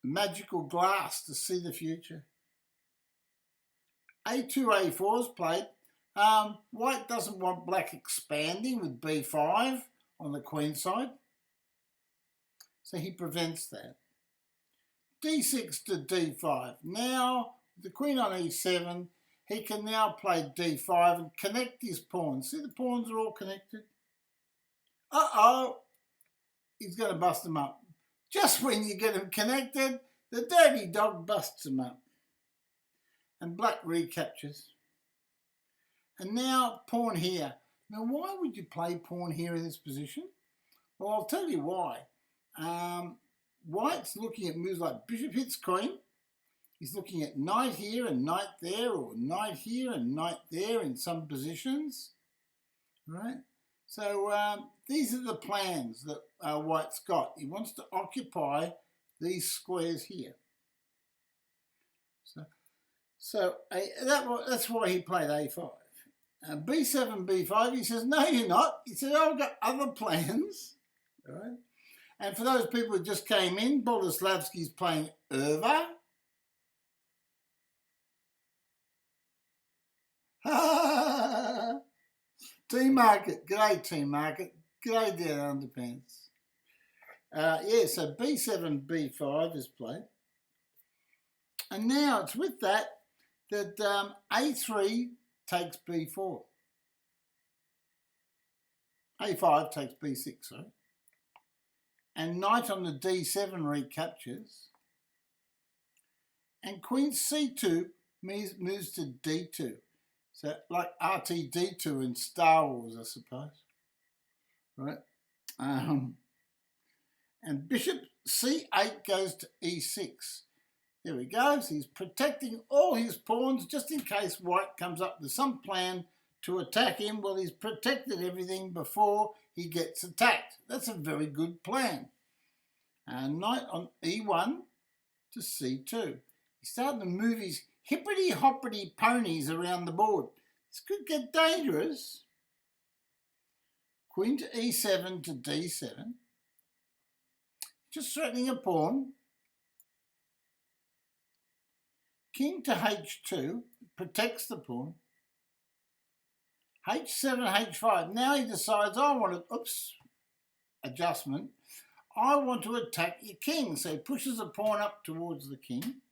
magical glass to see the future. a2, a4 is played. White doesn't want black expanding with b5 on the queen side, so he prevents that. d6 to d5. Now, the queen on e7, he can now play d5 and connect his pawns. See, the pawns are all connected. Uh-oh, he's going to bust them up. Just when you get them connected, the dirty dog busts them up. And black recaptures. And now pawn here. Now why would you play pawn here in this position? Well, I'll tell you why. White's looking at moves like bishop hits queen, He's looking at knight here and knight there, or knight here and knight there in some positions, right? So these are the plans that White's got. He wants to occupy these squares here. That's why he played a5. B7, b5, he says, no, you're not. He said, I've got other plans, all right? And for those people who just came in, Boloslavsky's playing erda. Team Market, g'day Team Market, g'day down underpants. So b7, b5 is played. And now it's with that a3 takes b4. a5 takes b6, sorry. And knight on the d7 recaptures. And queen c2 moves to d2. So like RTD2 in Star Wars, I suppose. Right? And bishop c8 goes to e6. There he goes. He's protecting all his pawns just in case White comes up with some plan to attack him. Well, he's protected everything before he gets attacked. That's a very good plan. Knight on e1 to c2. He's starting to move his hippity-hoppity ponies around the board. This could get dangerous. Queen to e7 to d7. Just threatening a pawn. King to h2, protects the pawn. h7, h5. Now he decides, adjustment. I want to attack your king. So he pushes a pawn up towards the king.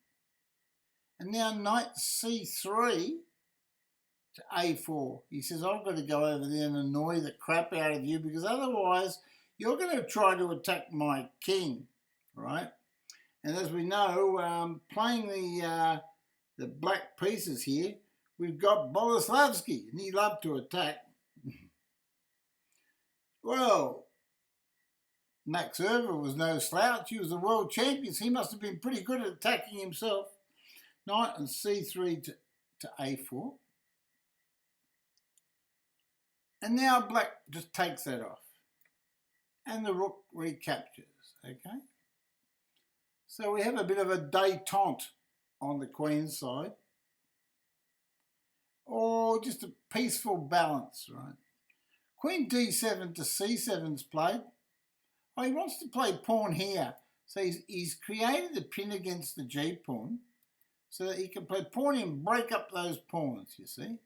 And now knight c3 to a4. He says, I've got to go over there and annoy the crap out of you because otherwise you're going to try to attack my king, right? And as we know, playing the black pieces here, we've got Boloslavsky, and he loved to attack. Well, Max Euwe was no slouch. He was the world champion, so he must have been pretty good at attacking himself. Knight on c3 to a4. And now black just takes that off. And the rook recaptures, okay? So we have a bit of a détente on the queen's side. Or just a peaceful balance, right? Queen d7 to c7's played. Oh, he wants to play pawn here. So he's created a pin against the g-pawn so that he can play pawn and break up those pawns, you see.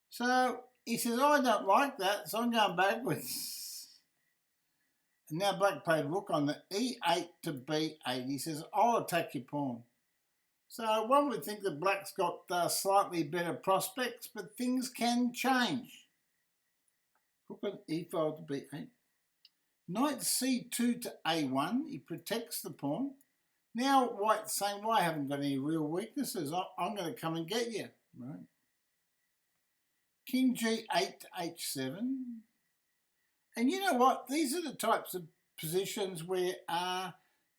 So he says, I don't like that, so I'm going backwards. And now black played rook on the e8 to b8. He says, I'll attack your pawn. So one would think that black's got slightly better prospects, but things can change. Rook on e5 to b8. Knight c2 to a1. He protects the pawn. Now White's saying, well, I haven't got any real weaknesses. I'm going to come and get you. Right? King g8 to h7. And you know what? These are the types of positions where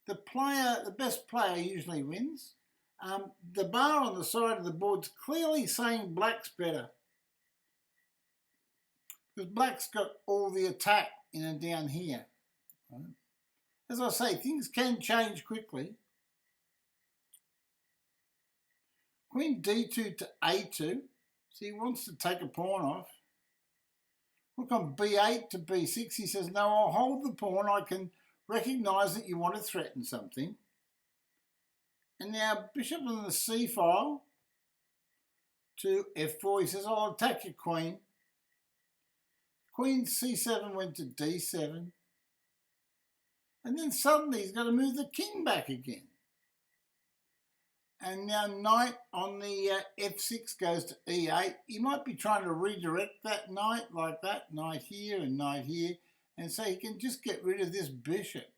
the best player usually wins. The bar on the side of the board's clearly saying black's better. Because black's got all the attack in and down here. Right? As I say, things can change quickly. Queen d2 to a2. So he wants to take a pawn off. Rook on b8 to b6. He says, no, I'll hold the pawn. I can recognise that you want to threaten something. And now bishop on the c file to f4. He says, I'll attack your queen. Queen c7 went to d7. And then suddenly he's got to move the king back again. And now knight on the f6 goes to e8. He might be trying to redirect that knight like that, knight here and knight here, and so he can just get rid of this bishop.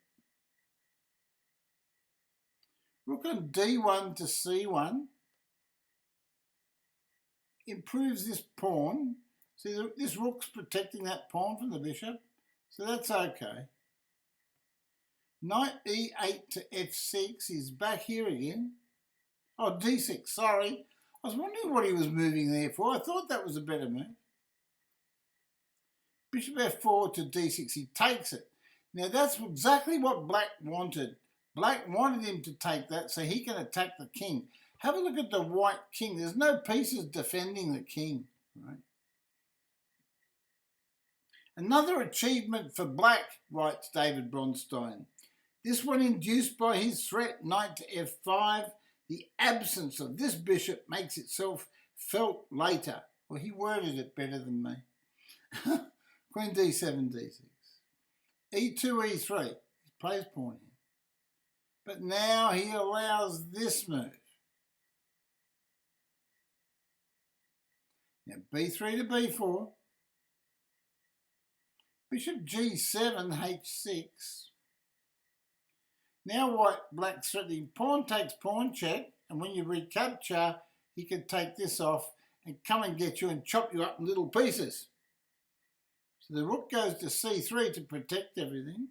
Rook on d1 to c1 improves this pawn. See, this rook's protecting that pawn from the bishop, so that's okay. Knight e8 to f6. He's back here again. Oh, d6, sorry. I was wondering what he was moving there for. I thought that was a better move. Bishop f4 to d6. He takes it. Now, that's exactly what Black wanted. Black wanted him to take that so he can attack the king. Have a look at the white king. There's no pieces defending the king. Right? Another achievement for Black, writes David Bronstein. This one induced by his threat, knight to f5. The absence of this bishop makes itself felt later. Well, he worded it better than me. Queen d7, d6. e2, e3. He plays pawn here. But now he allows this move. Now b3 to b4. Bishop g7, h6. Now Black's threatening pawn takes pawn check, and when you recapture, he can take this off and come and get you and chop you up in little pieces. So the rook goes to c3 to protect everything.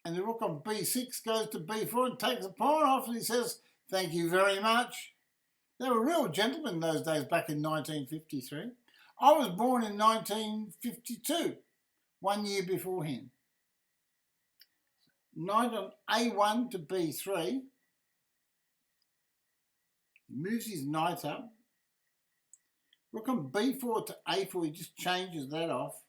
And the rook on b6 goes to b4 and takes the pawn off, and he says, thank you very much. They were real gentlemen in those days back in 1953. I was born in 1952, 1 year before him. Knight on a1 to b3. He moves his knight up. Rook on b4 to a4, he just changes that off.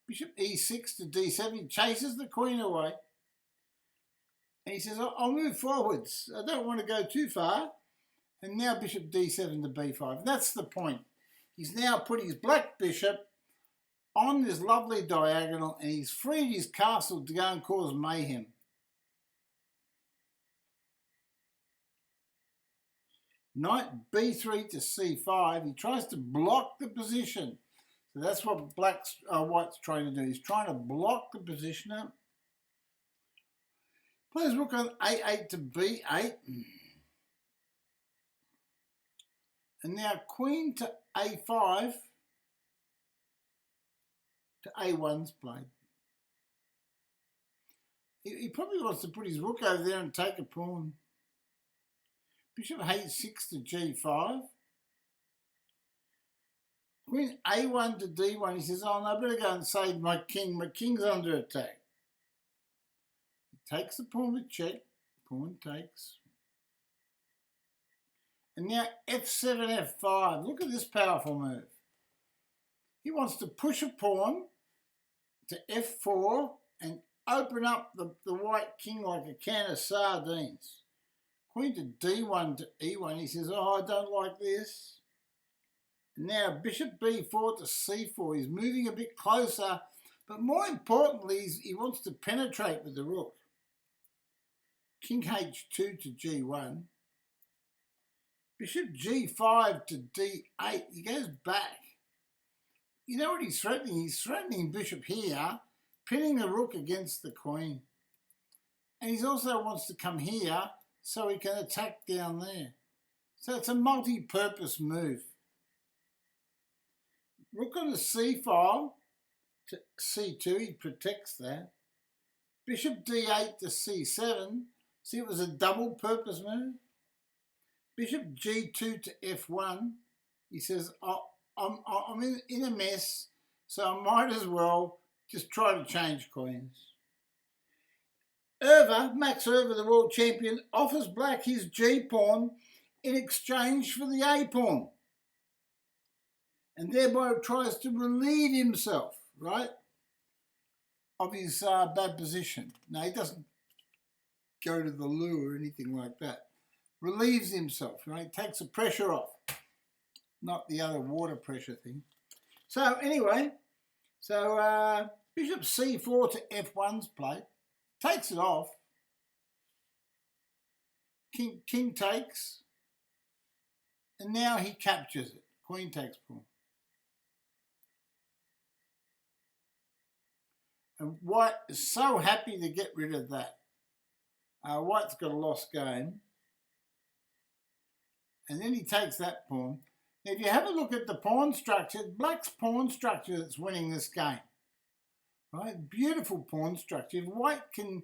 Bishop e6 to d7, he chases the queen away. And he says, I'll move forwards. I don't want to go too far. And now bishop d7 to b5. And that's the point. He's now put his black bishop on this lovely diagonal, and he's freed his castle to go and cause mayhem. Knight b3 to c5. He tries to block the position. So that's what White's trying to do. He's trying to block the position up. Plays rook on a8 to b8. And now queen to a5 to a1's played. He probably wants to put his rook over there and take a pawn. Bishop h6 to g5. Queen a1 to d1. He says, oh, no, I better go and save my king. My king's under attack. He takes the pawn with check. Pawn takes. And now f7, f5. Look at this powerful move. He wants to push a pawn to f4 and open up the white king like a can of sardines. Queen to d1 to e1. He says, oh, I don't like this. And now bishop b4 to c4. He's moving a bit closer, but more importantly, he wants to penetrate with the rook. King h2 to g1. Bishop g5 to d8. He goes back. You know what he's threatening? He's threatening bishop here, pinning the rook against the queen. And he also wants to come here so he can attack down there. So it's a multi-purpose move. Rook on the c file to c2, he protects that. Bishop d8 to c7. See, it was a double-purpose move. Bishop g2 to f1. He says, oh, I'm in a mess, so I might as well just try to change queens. Max Erva, the world champion, offers Black his g-pawn in exchange for the a-pawn, and thereby tries to relieve himself, right, of his bad position. Now, he doesn't go to the loo or anything like that. Relieves himself, right? Takes the pressure off, not the other water pressure thing. So anyway, bishop c4 to f1's played. Takes it off. King takes. And now he captures it. Queen takes pawn. And White is so happy to get rid of that. White's got a lost game. And then he takes that pawn. Now, if you have a look at the pawn structure, Black's pawn structure that's winning this game. right? Beautiful pawn structure. If white can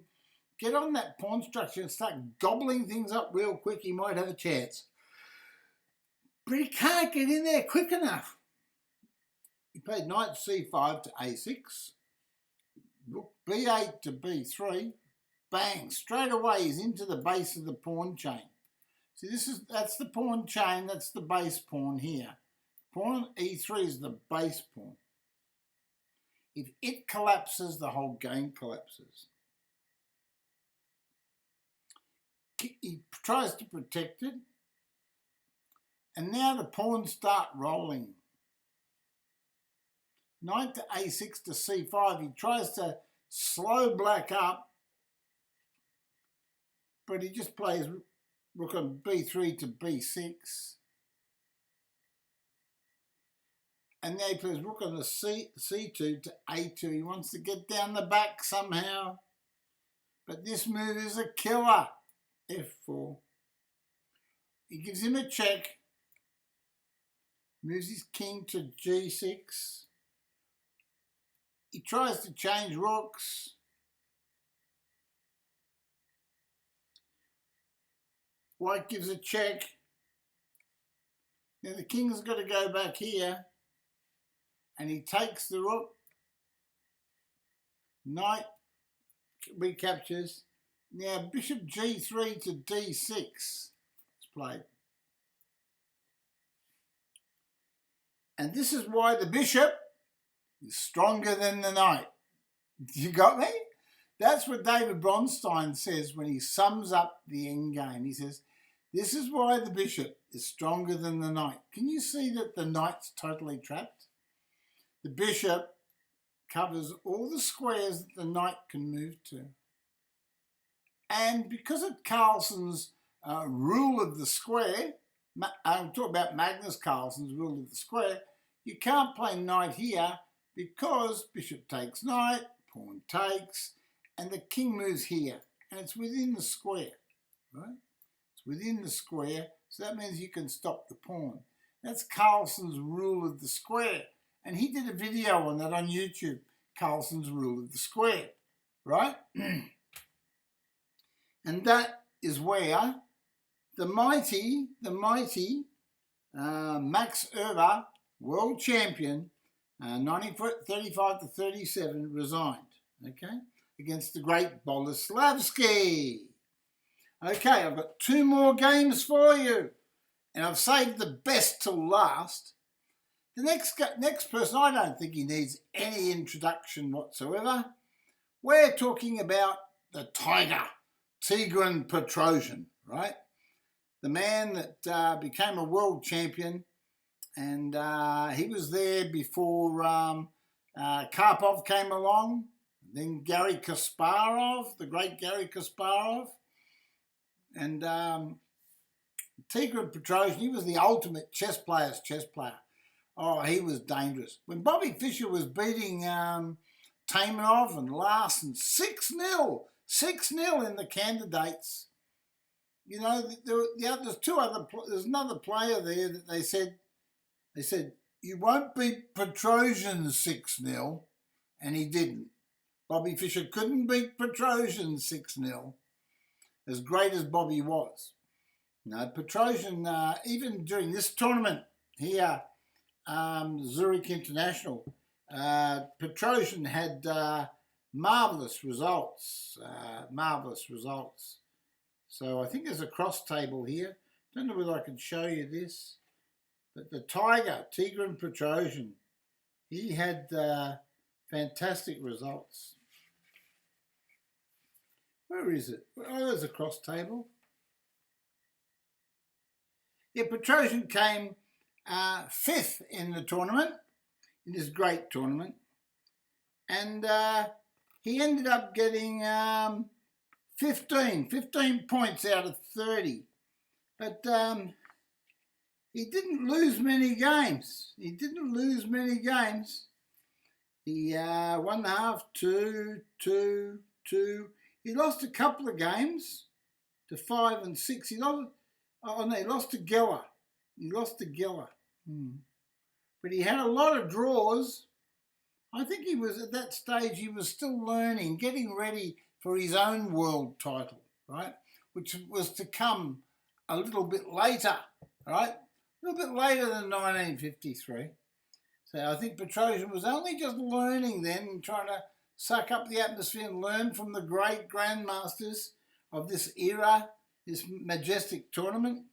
get on that pawn structure and start gobbling things up real quick, he might have a chance. But he can't get in there quick enough. He played knight c5 to a6, rook b8 to b3. Bang! Straight away he's into the base of the pawn chain. See, that's the pawn chain. That's the base pawn here. Pawn e3 is the base pawn. If it collapses, the whole game collapses. He tries to protect it, and now the pawns start rolling. Knight to a6 to c5. He tries to slow black up, but he just plays rook on b3 to b6. And now he plays rook on the c2 to a2. He wants to get down the back somehow. But this move is a killer. f4. He gives him a check. Moves his king to g6. He tries to change rooks. White gives a check. Now the king's got to go back here. And he takes the rook. Knight recaptures. Now bishop g3 to d6 is played. And this is why the bishop is stronger than the knight. You got me? That's what David Bronstein says when he sums up the endgame. He says, this is why the bishop is stronger than the knight. Can you see that the knight's totally trapped? The bishop covers all the squares that the knight can move to. And because of Carlsen's rule of the square, I'm talking about Magnus Carlsen's rule of the square, you can't play knight here because bishop takes knight, pawn takes, and the king moves here. And it's within the square, right? It's within the square, so that means you can stop the pawn. That's Carlsen's rule of the square. And he did a video on that on YouTube, Carlsen's rule of the square, right? And that is where the mighty Max Euwe, world champion, 1935 to 37, resigned, okay, against the great Boloslavsky. Okay, I've got 2 more games for you, and I've saved the best till last. The next person, I don't think he needs any introduction whatsoever. We're talking about the tiger, Tigran Petrosian, right? The man that became a world champion, and he was there before Karpov came along, then Garry Kasparov, the great Garry Kasparov, and Tigran Petrosian, he was the ultimate chess player's chess player. Oh, he was dangerous. When Bobby Fischer was beating Taimanov and Larson 6-0 in the candidates, you know, there's another player there that they said, you won't beat Petrosian 6-0, and he didn't. Bobby Fischer couldn't beat Petrosian 6-0, as great as Bobby was. No, Petrosian, even during this tournament here, Zurich International, Petrosian had marvellous results, So I think there's a cross table here. Don't know whether I can show you this, but the tiger, Tigran Petrosian, he had fantastic results. Where is it? Oh, there's a cross table. Yeah, Petrosian came 5th in the tournament, in this great tournament, and he ended up getting 15 points out of 30, but he didn't lose many games. He won the half, 2. He lost a couple of games to 5 and 6. He lost to Gilla. But he had a lot of draws. I think he was at that stage, he was still learning, getting ready for his own world title, right? Which was to come a little bit later, right? A little bit later than 1953. So I think Petrosian was only just learning then and trying to suck up the atmosphere and learn from the great grandmasters of this era, this majestic tournament.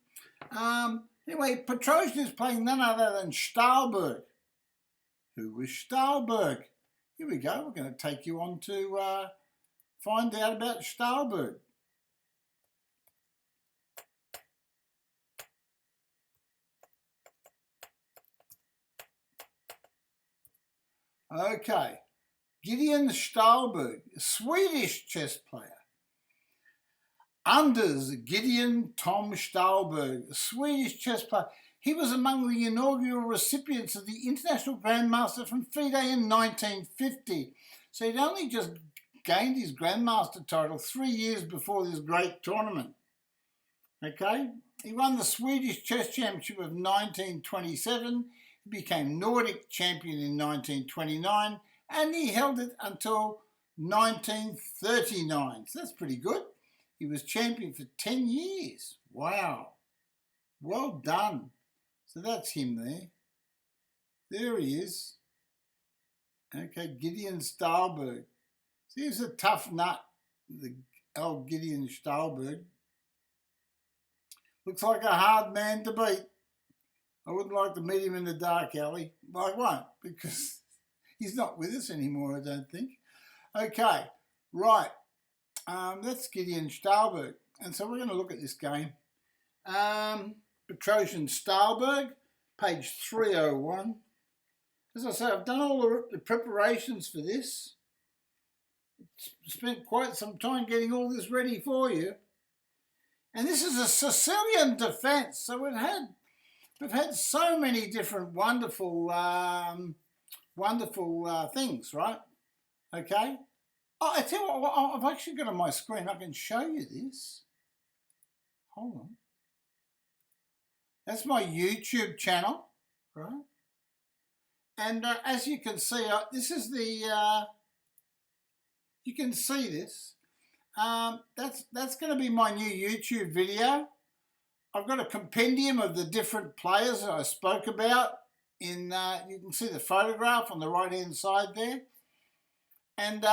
Anyway, Petrosian is playing none other than Stahlberg. Who was Stahlberg? Here we go. We're going to take you on to find out about Stahlberg. Okay, Gideon Stahlberg, a Swedish chess player. Anders Gideon Tom Stahlberg, a Swedish chess player. He was among the inaugural recipients of the International Grandmaster from FIDE in 1950. So he'd only just gained his Grandmaster title 3 years before this great tournament. Okay, he won the Swedish Chess Championship of 1927. He became Nordic champion in 1929, and he held it until 1939. So that's pretty good. He was champion for 10 years. Wow. Well done. So that's him there. There he is. Okay, Gideon Stahlberg. See, he's a tough nut, the old Gideon Stahlberg. Looks like a hard man to beat. I wouldn't like to meet him in the dark alley, but I won't because he's not with us anymore, I don't think. Okay, right. That's Gideon Stahlberg. And so we're going to look at this game. Petrosian Stahlberg, page 301. As I say, I've done all the preparations for this. Spent quite some time getting all this ready for you. And this is a Sicilian Defense. So we've had so many different wonderful things, right? Okay. Oh, I tell you what, I've actually got on my screen. I can show you this. Hold on. That's my YouTube channel, right? And as you can see, this is the. You can see this. That's going to be my new YouTube video. I've got a compendium of the different players that I spoke about. You can see the photograph on the right-hand side there, and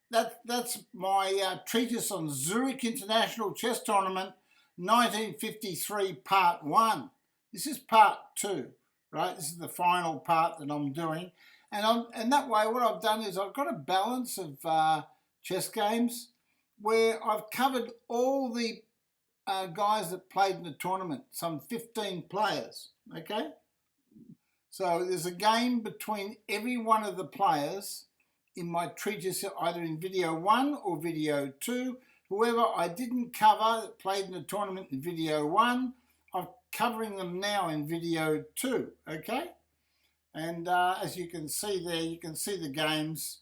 that's my treatise on Zurich International Chess Tournament 1953 Part 1. This is Part 2, right? This is the final part that I'm doing. And that way what I've done is I've got a balance of chess games where I've covered all the guys that played in the tournament, some 15 players, okay? So there's a game between every one of the players in my treatise, either in video 1 or video 2. Whoever I didn't cover that played in the tournament in video 1, I'm covering them now in video 2, okay? And as you can see there, you can see the games.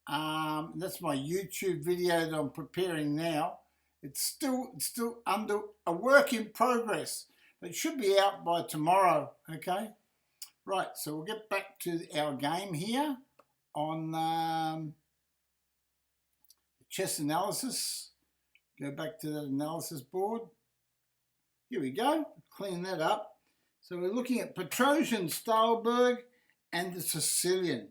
That's my YouTube video that I'm preparing now. It's still under a work in progress, but it should be out by tomorrow, okay? Right, so we'll get back to our game here on chess analysis. Go back to that analysis board. Here we go, clean that up. So we're looking at Petrosian, Stahlberg, and the Sicilian.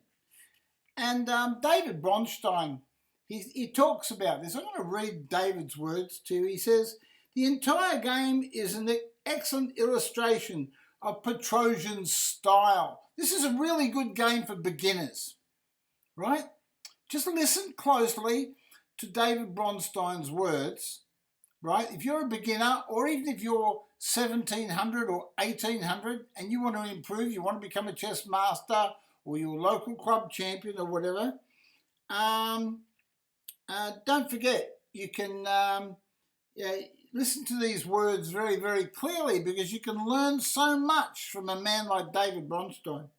And David Bronstein, he talks about this. I'm going to read David's words to you. He says, the entire game is an excellent illustration of Petrosian's style. This is a really good game for beginners, right? Just listen closely to David Bronstein's words, right? If you're a beginner, or even if you're 1700 or 1800 and you want to improve, you want to become a chess master or your local club champion or whatever, don't forget, you can listen to these words very, very clearly because you can learn so much from a man like David Bronstein.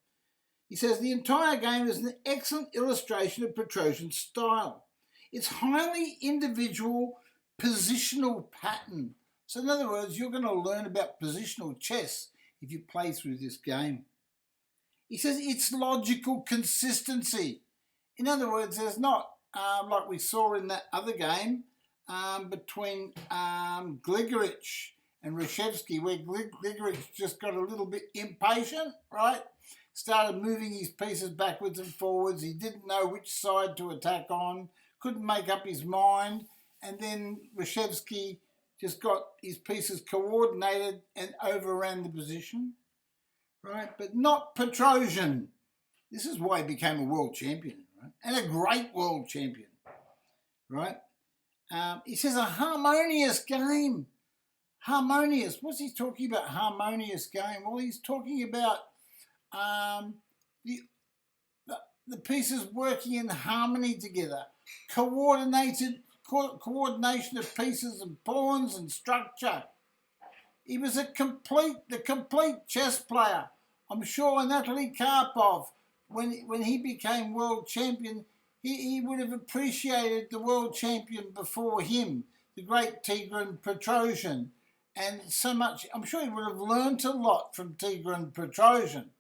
He says, the entire game is an excellent illustration of Petrosian's style. It's highly individual positional pattern. So in other words, you're going to learn about positional chess if you play through this game. He says its logical consistency. In other words, there's not, like we saw in that other game, between Gligoric and Reshevsky, where Gligoric just got a little bit impatient, right? Started moving his pieces backwards and forwards. He didn't know which side to attack on, couldn't make up his mind. And then Reshevsky just got his pieces coordinated and overran the position, right? But not Petrosian. This is why he became a world champion, right? And a great world champion, right? He says a harmonious game. Harmonious. What's he talking about, harmonious game? Well, he's talking about the pieces working in harmony together, coordination of pieces and pawns and structure. He was the complete chess player. I'm sure Anatoly Karpov, when he became world champion, he would have appreciated the world champion before him, the great Tigran Petrosian. And so much, I'm sure he would have learnt a lot from Tigran Petrosian.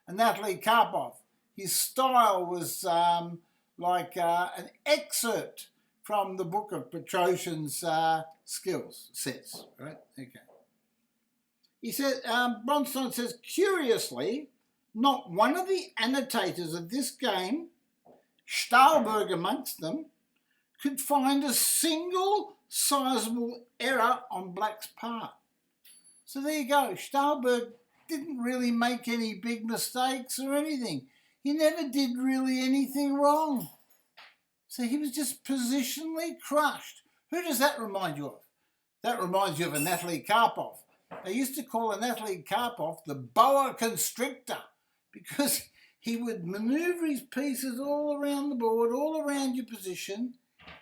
Anatoly Karpov, his style was like an excerpt from the book of Petrosian's skills sets, right? Okay. He said, Bronstein says, curiously, not one of the annotators of this game, Stahlberg amongst them, could find a single sizable error on Black's part. So there you go. Stahlberg didn't really make any big mistakes or anything. He never did really anything wrong. So he was just positionally crushed. Who does that remind you of? That reminds you of Anatoly Karpov. They used to call Anatoly Karpov the boa constrictor because he would manoeuvre his pieces all around the board, all around your position,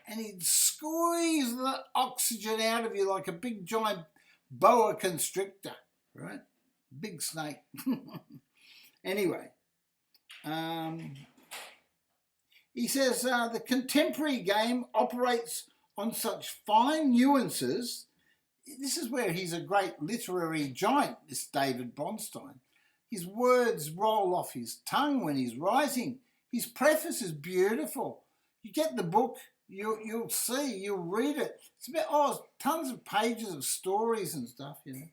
and he'd squeeze the oxygen out of you like a big giant boa constrictor, right? Big snake. Anyway, he says the contemporary game operates on such fine nuances. This is where he's a great literary giant, this David Bronstein. His words roll off his tongue when he's writing. His preface is beautiful. You get the book, you'll see, you'll read it. It's about tons of pages of stories and stuff, you know.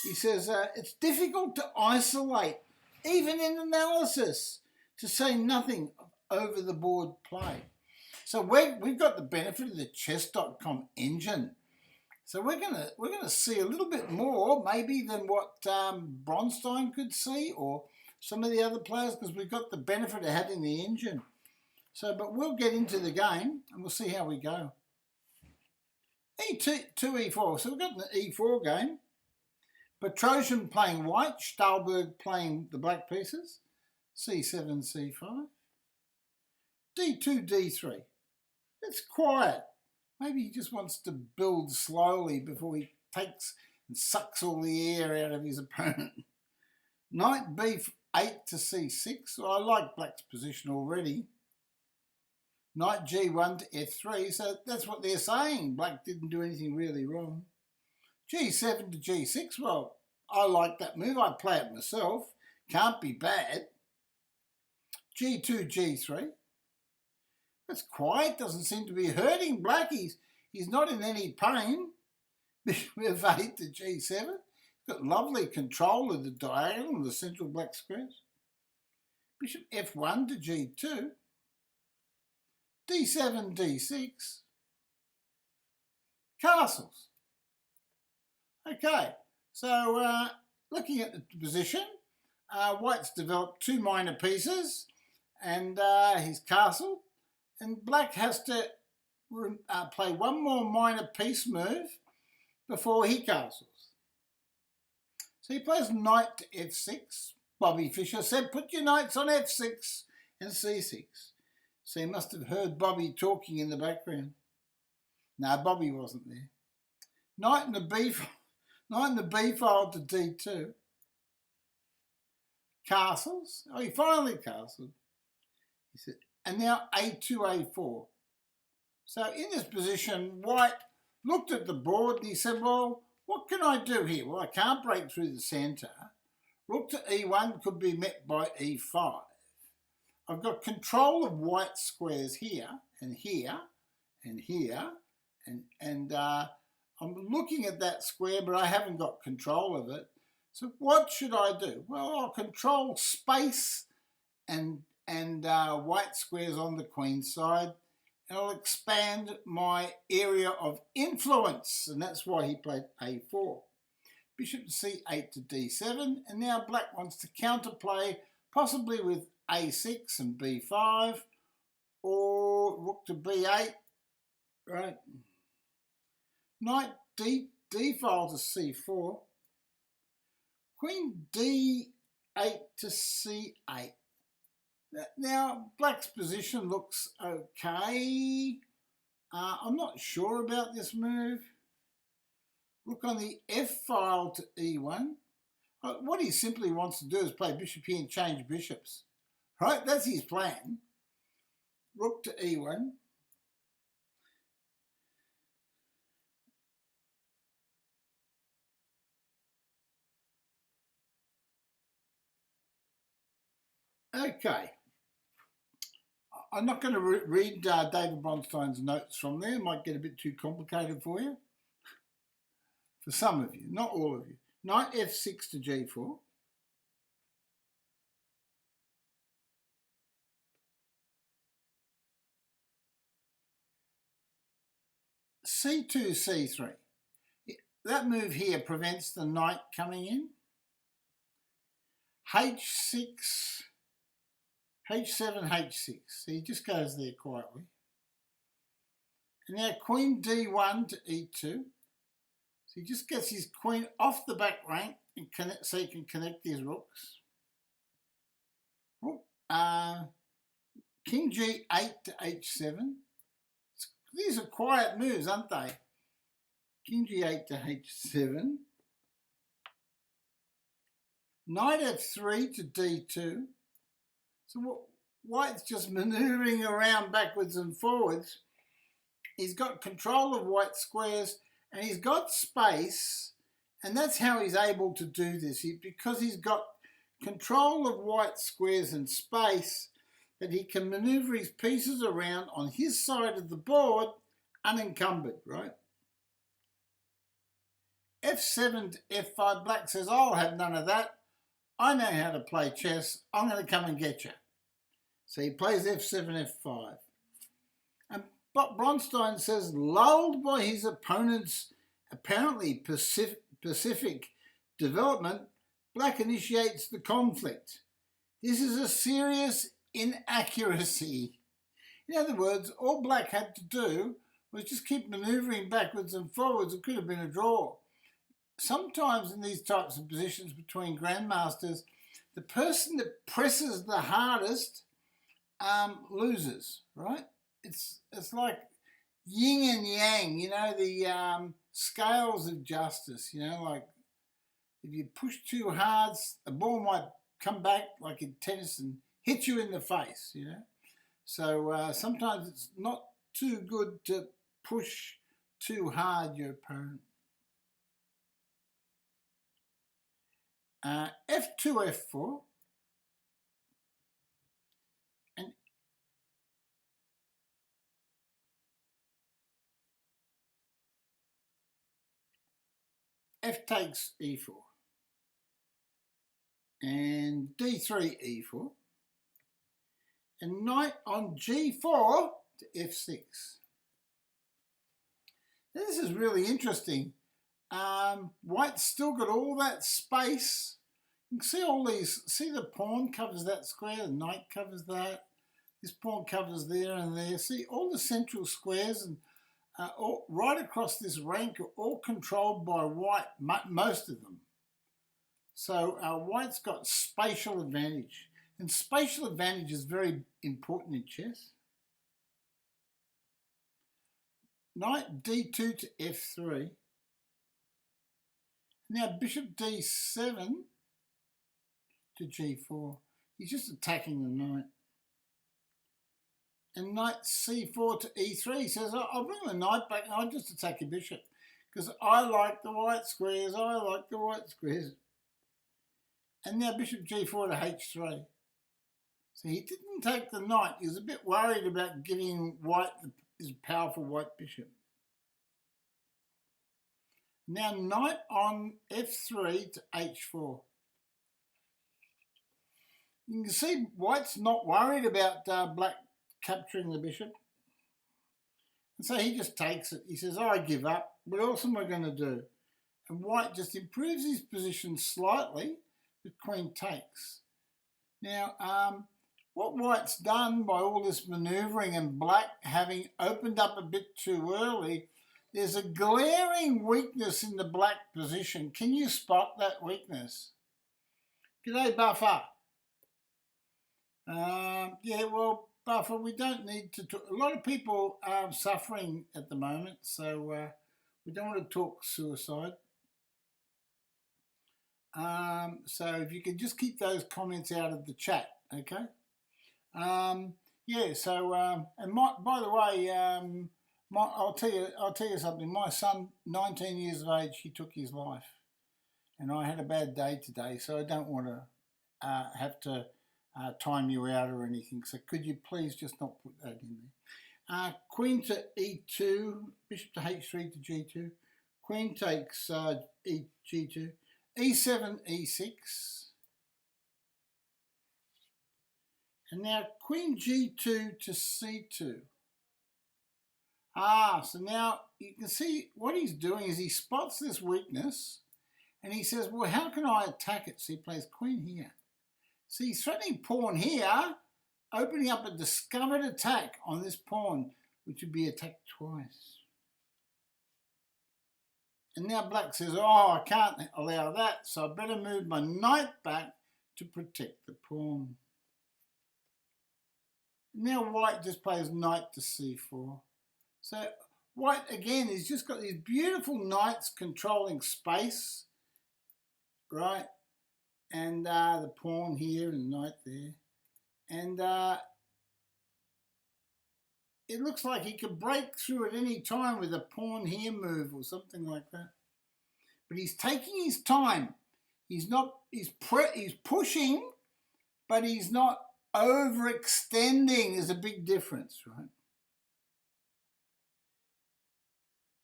He says it's difficult to isolate, even in analysis, to say nothing of over-the-board play. So we've got the benefit of the chess.com engine. So we're gonna see a little bit more maybe than what Bronstein could see or some of the other players because we've got the benefit of having the engine. So, but we'll get into the game and we'll see how we go. E2, E4. So we've got an E4 game. Petrosian playing white, Stahlberg playing the black pieces. C7, C5. D2, D3. It's quiet. Maybe he just wants to build slowly before he takes and sucks all the air out of his opponent. Knight B8 to C6. Well, I like Black's position already. Knight G1 to F3. So that's what they're saying. Black didn't do anything really wrong. G7 to G6. Well, I like that move. I play it myself. Can't be bad. G2, G3. That's quiet, doesn't seem to be hurting Black. He's not in any pain. Bishop F8 to G7. He's got lovely control of the diagonal of the central black squares. Bishop F1 to G2. D7, D6. Castles. Okay, so looking at the position, White's developed two minor pieces and he's castled. And Black has to play one more minor piece move before he castles. So he plays knight to F6. Bobby Fischer said, put your knights on F6 and C6. So he must have heard Bobby talking in the background. No, Bobby wasn't there. Knight in the B file to D2. Castles. Oh, he finally castled. He said, and now A2, A4. So in this position, White looked at the board and he said, well, what can I do here? Well, I can't break through the centre. Rook to E1 could be met by E5. I've got control of white squares here and here and here, and I'm looking at that square, but I haven't got control of it. So what should I do? Well, I'll control space and white squares on the queen side, and I'll expand my area of influence, and that's why he played a4. Bishop to c8 to d7, and now black wants to counterplay, possibly with a6 and b5, or rook to b8, right? Knight d file to c4, queen d8 to c8. Now, black's position looks okay. I'm not sure about this move. Rook on the f file to e1. What he simply wants to do is play bishop here and change bishops. Right, that's his plan. Rook to e1. Okay. I'm not going to read David Bronstein's notes from there. It might get a bit too complicated for you. For some of you, not all of you. Knight f6 to g4. c2, c3. That move here prevents the knight coming in. h6, h7, h6. So he just goes there quietly. And now queen d1 to e2. So he just gets his queen off the back rank and so he can connect his rooks. King g8 to h7. These are quiet moves, aren't they? King g8 to h7. Knight f3 to d2. So white's just manoeuvring around backwards and forwards. He's got control of white squares and he's got space, and that's how he's able to do this. Because he's got control of white squares and space, that he can manoeuvre his pieces around on his side of the board unencumbered, right? f7 to f5, black says, I'll have none of that. I know how to play chess. I'm going to come and get you. So he plays f7, f5. And Bronstein says, lulled by his opponent's apparently pacific development, black initiates the conflict. This is a serious inaccuracy. In other words, all black had to do was just keep manoeuvring backwards and forwards. It could have been a draw. Sometimes in these types of positions between grandmasters, the person that presses the hardest loses, right? It's like yin and yang, you know, the scales of justice, you know, like if you push too hard, a ball might come back like in tennis and hit you in the face, you know. So sometimes it's not too good to push too hard your opponent. f2, f4. And f takes e4. And d3, e4. And knight on g4 to f6. This is really interesting. White's still got all that space. You can see all these, see the pawn covers that square, the knight covers that, this pawn covers there and there. See all the central squares and all, right across this rank are all controlled by white, most of them. So white's got spatial advantage. And spatial advantage is very important in chess. Knight d2 to f3. Now bishop d7 to g4. He's just attacking the knight. And knight c4 to e3. He says, I'll bring the knight back and I'll just attack your bishop. Because I like the white squares. I like the white squares. And now bishop g4 to h3. So he didn't take the knight. He was a bit worried about giving white his powerful white bishop. Now knight on f3 to h4. You can see white's not worried about black capturing the bishop. And so he just takes it. He says, I give up. What else am I going to do? And white just improves his position slightly. The queen takes. Now, what white's done by all this manoeuvring and black having opened up a bit too early, there's a glaring weakness in the black position. Can you spot that weakness? G'day, Buffer. Yeah, well, Buffer, we don't need to talk. A lot of people are suffering at the moment, so we don't want to talk suicide. So if you could just keep those comments out of the chat, okay? Yeah, so, and by the way, I'll tell you something. My son, 19 years of age, he took his life. And I had a bad day today, so I don't want to have to time you out or anything. So could you please just not put that in there? Queen to e2, bishop to h3 to g2. Queen takes g2. e7, e6. And now queen g2 to c2. So now you can see what he's doing is he spots this weakness and he says, well, how can I attack it? So he plays queen here. So he's threatening pawn here, opening up a discovered attack on this pawn, which would be attacked twice. And now black says, oh, I can't allow that, so I better move my knight back to protect the pawn. Now white just plays knight to c4. So white, again, he's just got these beautiful knights controlling space, right? And the pawn here and the knight there. And it looks like he could break through at any time with a pawn here move or something like that. But he's taking his time. He's pushing, but he's not overextending. There's a big difference, right?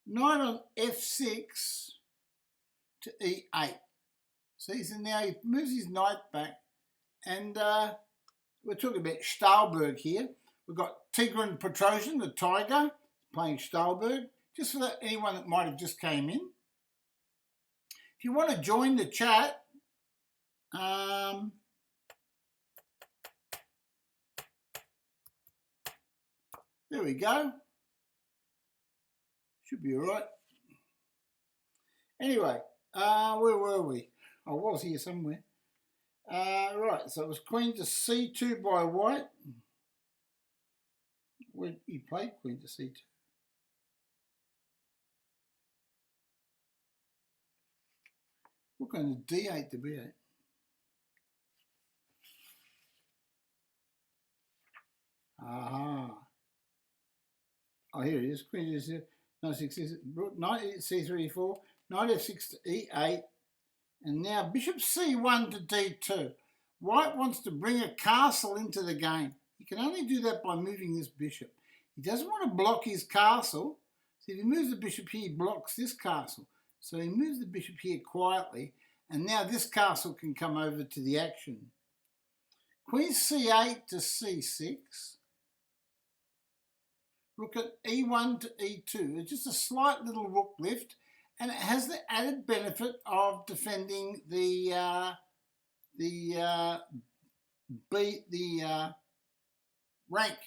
Knight on f6 to e8. See, so now he moves his knight back, and we're talking about Stahlberg here. We've got Tigran Petrosian, the tiger, playing Stahlberg, just for anyone that might have just came in. If you want to join the chat, there we go. Should be all right. Anyway, where were we? I was here somewhere. Right, so it was queen to c2 by white. Where he played queen to c2. We're going to d8 to b8. Aha. Oh, here it is. Queen is knight c3, e4, knight f6 to e8, and now bishop c1 to d2. White wants to bring a castle into the game. He can only do that by moving this bishop. He doesn't want to block his castle, so if he moves the bishop here, he blocks this castle. So he moves the bishop here quietly, and now this castle can come over to the action. Queen c8 to c6. Rook at e1 to e2. It's just a slight little rook lift, and it has the added benefit of defending the rank.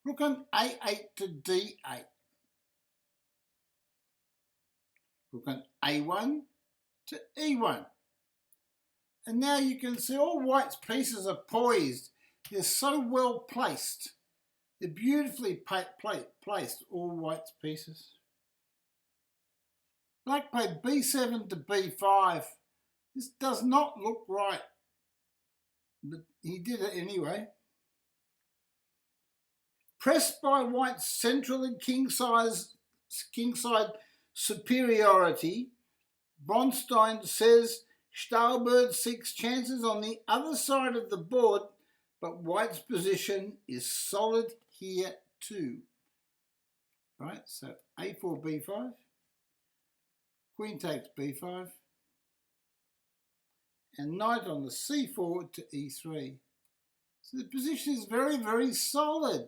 Rook on a8 to d8. Rook on a1 to e1. And now you can see all white's pieces are poised. They're so well placed. They're beautifully placed, all white's pieces. Black played b7 to b5. This does not look right, but he did it anyway. Pressed by white's central and kingside superiority, Bronstein says Stahlberg seeks chances on the other side of the board, but White's position is solid here too. Right, so a4, b5, queen takes b5, and knight on the c4 to e3. So the position is very, very solid,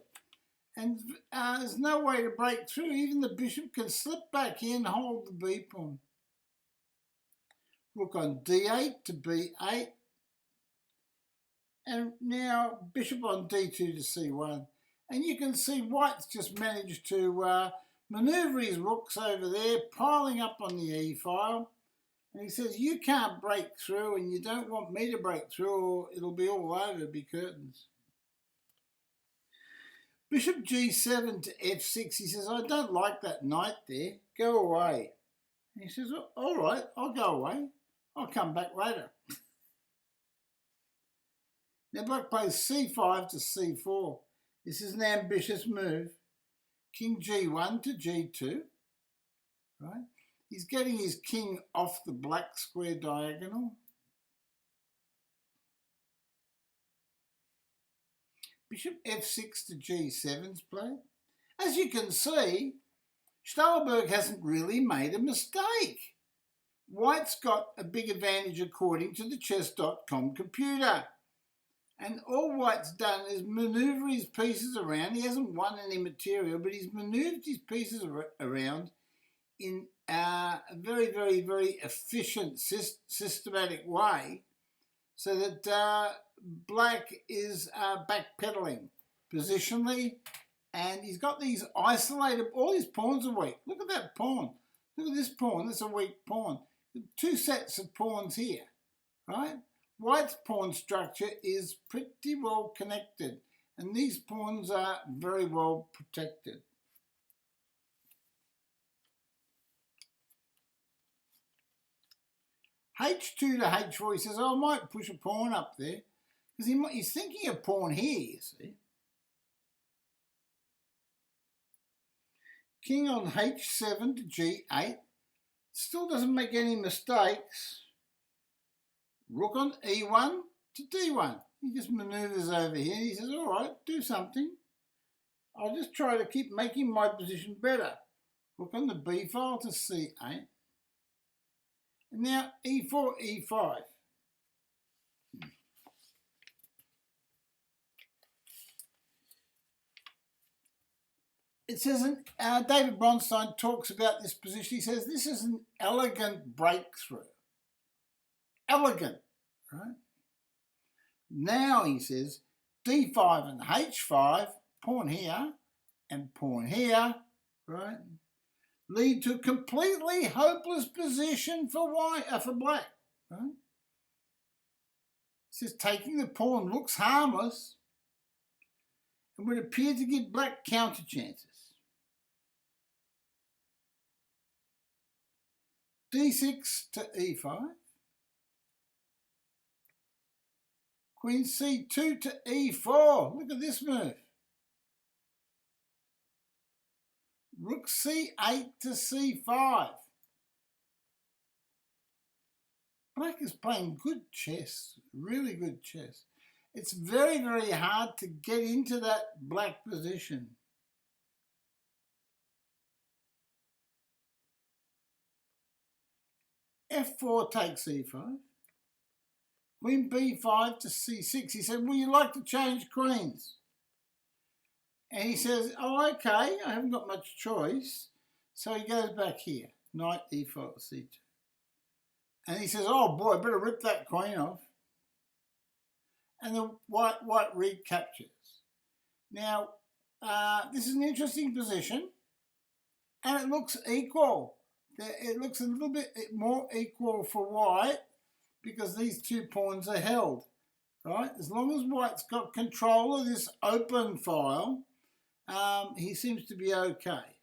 and there's no way to break through. Even the bishop can slip back in, hold the b pawn. Rook on d8 to b8, and now bishop on d2 to c1. And you can see White's just managed to manoeuvre his rooks over there, piling up on the e file. And he says, you can't break through, and you don't want me to break through, or it'll be all over, it'll be curtains. Bishop g7 to f6. He says, I don't like that knight there. Go away. And he says, all right, I'll go away. I'll come back later. Now Black plays c5 to c4. This is an ambitious move. King g1 to g2. Right? He's getting his king off the black square diagonal. Bishop f6 to g7's played. As you can see, Stahlberg hasn't really made a mistake. White's got a big advantage according to the chess.com computer. And all White's done is manoeuvre his pieces around. He hasn't won any material, but he's manoeuvred his pieces around in a very, very, very efficient, systematic way, so that Black is backpedaling positionally, and he's got these isolated, all his pawns are weak. Look at that pawn. Look at this pawn. That's a weak pawn. Two sets of pawns here, right? White's pawn structure is pretty well connected, and these pawns are very well protected. H2 to H4, he says, oh, I might push a pawn up there, because he's thinking of pawn here, you see. King on H7 to G8, still doesn't make any mistakes. Rook on E1 to D1. He just manoeuvres over here. He says, all right, do something. I'll just try to keep making my position better. Rook on the B file to C8. And now E4, E5. It says, David Bronstein talks about this position. He says, this is an elegant breakthrough. Elegant, right? Now, he says, D5 and H5, pawn here and pawn here, right, lead to a completely hopeless position for Black, right? It says, taking the pawn looks harmless and would appear to give Black counter chances. D6 to E5. Queen C2 to E4. Look at this move. Rook C8 to C5. Black is playing good chess, really good chess. It's very, very hard to get into that black position. F4 takes E5. Queen B5 to C6. He said, well, you like to change queens. And he says, oh, okay, I haven't got much choice. So he goes back here. Knight E4 C2. And he says, oh, boy, I better rip that queen off. And the white recaptures. Now, this is an interesting position. And it looks equal. It looks a little bit more equal for White, because these two pawns are held, right? As long as White's got control of this open file, he seems to be okay.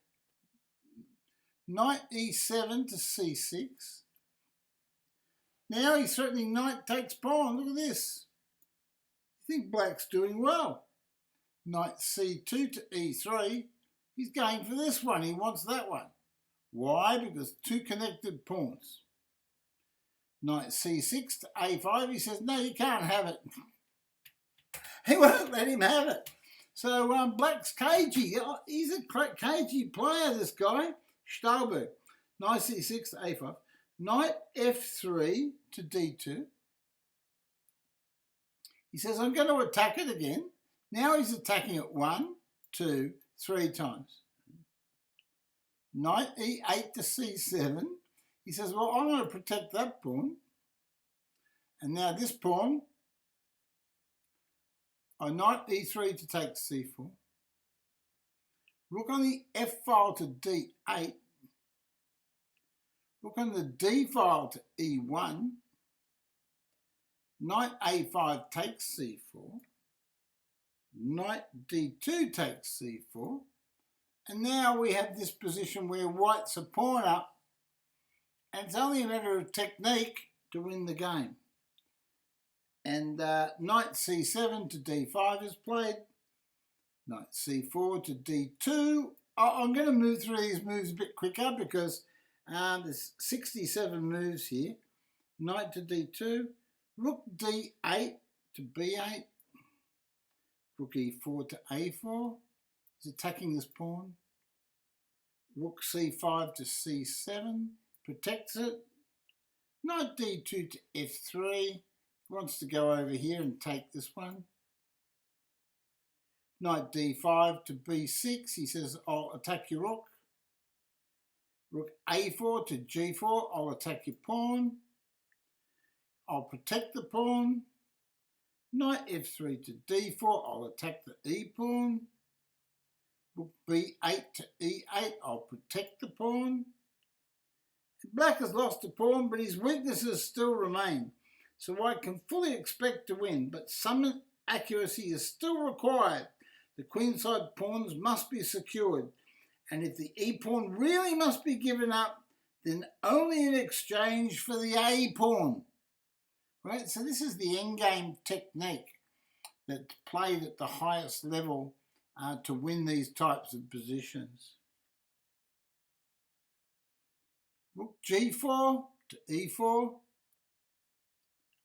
Knight E7 to C6. Now he's threatening knight takes pawn. Look at this. I think Black's doing well. Knight C2 to E3. He's going for this one. He wants that one. Why? Because two connected pawns. Knight c6 to a5. He says, no, you can't have it. He won't let him have it. So black's cagey. He's a cagey player, this guy, Stahlberg. Knight c6 to a5. Knight f3 to d2. He says, I'm going to attack it again. Now he's attacking it 1, 2, 3 times. Knight e8 to c7. He says, well, I'm going to protect that pawn. And now this pawn, knight e3 to take c4. Rook on the f file to d8. Rook on the d file to e1. Knight a5 takes c4. Knight d2 takes c4. And now we have this position where white's a pawn up, and it's only a matter of technique to win the game. And knight c7 to d5 is played. Knight c4 to d2. I'm going to move through these moves a bit quicker because there's 67 moves here. Knight to d2. Rook d8 to b8. Rook e4 to a4. He's attacking this pawn. Rook c5 to c7. Protects it. Knight d2 to f3. Wants to go over here and take this one. Knight d5 to b6. He says, I'll attack your rook. Rook a4 to g4. I'll attack your pawn. I'll protect the pawn. Knight f3 to d4. I'll attack the e pawn. Rook b8 to e8. I'll protect the pawn. Black has lost a pawn, but his weaknesses still remain. So white can fully expect to win, but some accuracy is still required. The queenside pawns must be secured, and if the e-pawn really must be given up, then only in exchange for the a-pawn. Right? So this is the endgame technique that's played at the highest level to win these types of positions. Rook g4 to e4.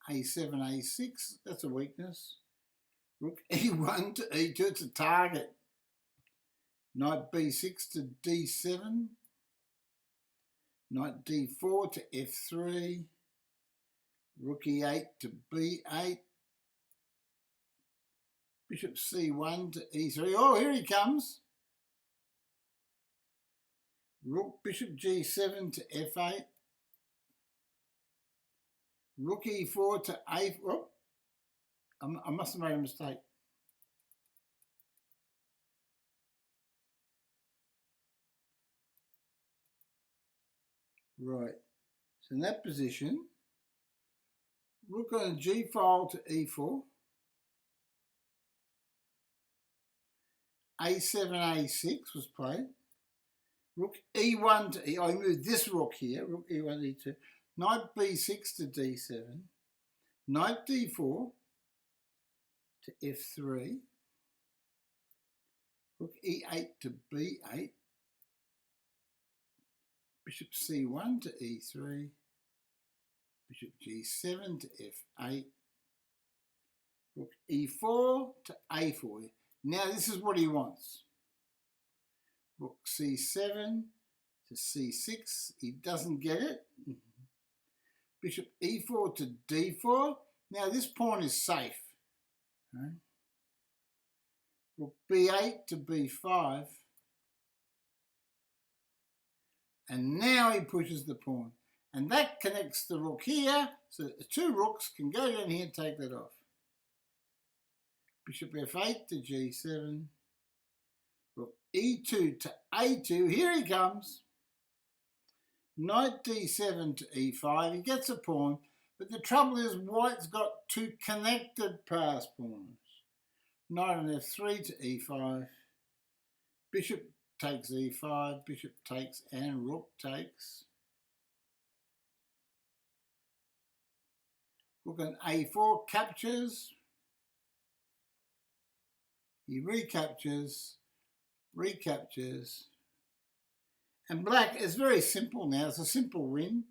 a7, a6, that's a weakness. Rook e1 to e2, it's a target. Knight b6 to d7. Knight d4 to f3. Rook e8 to b8. Bishop c1 to e3. Oh, here he comes. Rook, bishop g7 to f8. Rook e4 to a4. Oh, I must have made a mistake. Right. So in that position, rook on g file to e4. a7, a6 was played. Rook e1 to e. I moved this rook here. Rook e1, e2. Knight b6 to d7. Knight d4 to f3. Rook e8 to b8. Bishop c1 to e3. Bishop g7 to f8. Rook e4 to a4. Now this is what he wants. Rook c7 to c6. He doesn't get it. Bishop e4 to d4. Now this pawn is safe. Right? Rook b8 to b5. And now he pushes the pawn. And that connects the rook here, so that the two rooks can go down here and take that off. Bishop f8 to g7. Rook e2 to a2. Here he comes. Knight d7 to e5. He gets a pawn, but the trouble is white's got two connected pass pawns. Knight on f3 to e5. Bishop takes e5. Bishop takes and rook takes. Rook on a4 captures. He recaptures, recaptures. And black is very simple now. It's a simple win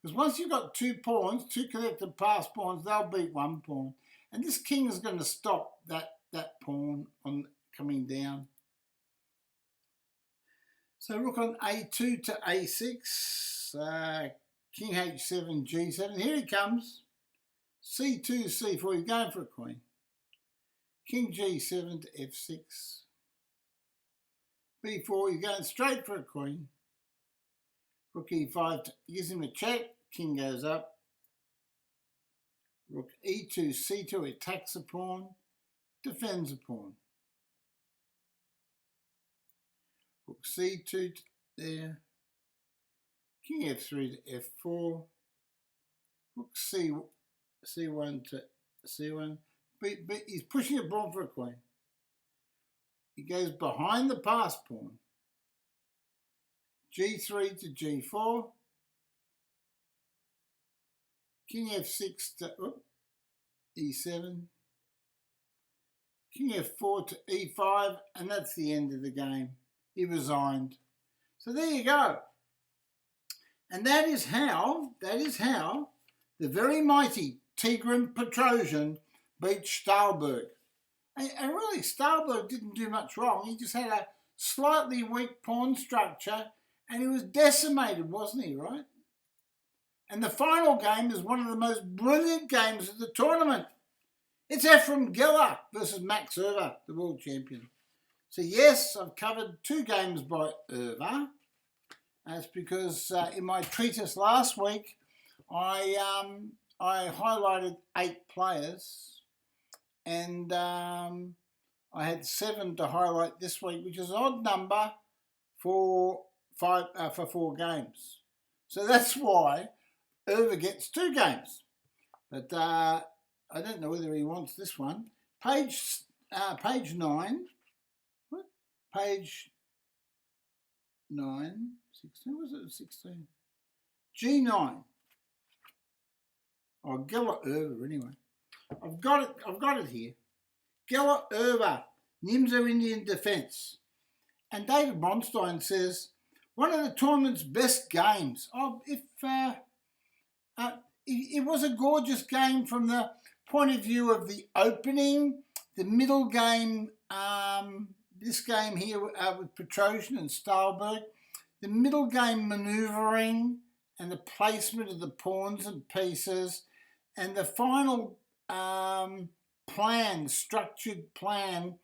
Because once you've got 2 pawns, 2 connected pass pawns, they'll beat 1 pawn. And this king is going to stop that pawn on coming down. So rook on a2 to a6, king h7, g7. Here he comes. c2 to c4, he's going for a queen. King g7 to f6. b4, he's going straight for a queen. Rook e5 gives him a check. King goes up. Rook e2, c2, attacks a pawn, defends a pawn. Rook c2 there. King f3 to f4. Rook c1 to c1. But he's pushing a pawn for a queen. He goes behind the pass pawn. g3 to g4. King f6 to e7. King f4 to e5, and that's the end of the game. He resigned. So there you go. And that is how the very mighty Tigran Petrosian beat Stahlberg. And really, Stahlberg didn't do much wrong. He just had a slightly weak pawn structure, and he was decimated, wasn't he, right? And the final game is one of the most brilliant games of the tournament. It's Ephraim Gilla versus Max Euwe, the world champion. So yes, I've covered 2 games by Euwe. That's because in my treatise last week, I highlighted 8 players, and I had 7 to highlight this week, which is an odd number for 4 games. So that's why Euwe gets 2 games. But I don't know whether he wants this one. Page 9. What? Page 9. 16. Was it 16? G9. Oh, Gilla Euwe anyway. I've got it here. Gilla Euwe, Nimzo Indian Defense. And David Bronstein says, one of the tournament's best games. It was a gorgeous game from the point of view of the opening, the middle game, this game here with Petrosian and Stahlberg, the middle game manoeuvring and the placement of the pawns and pieces, and the final structured plan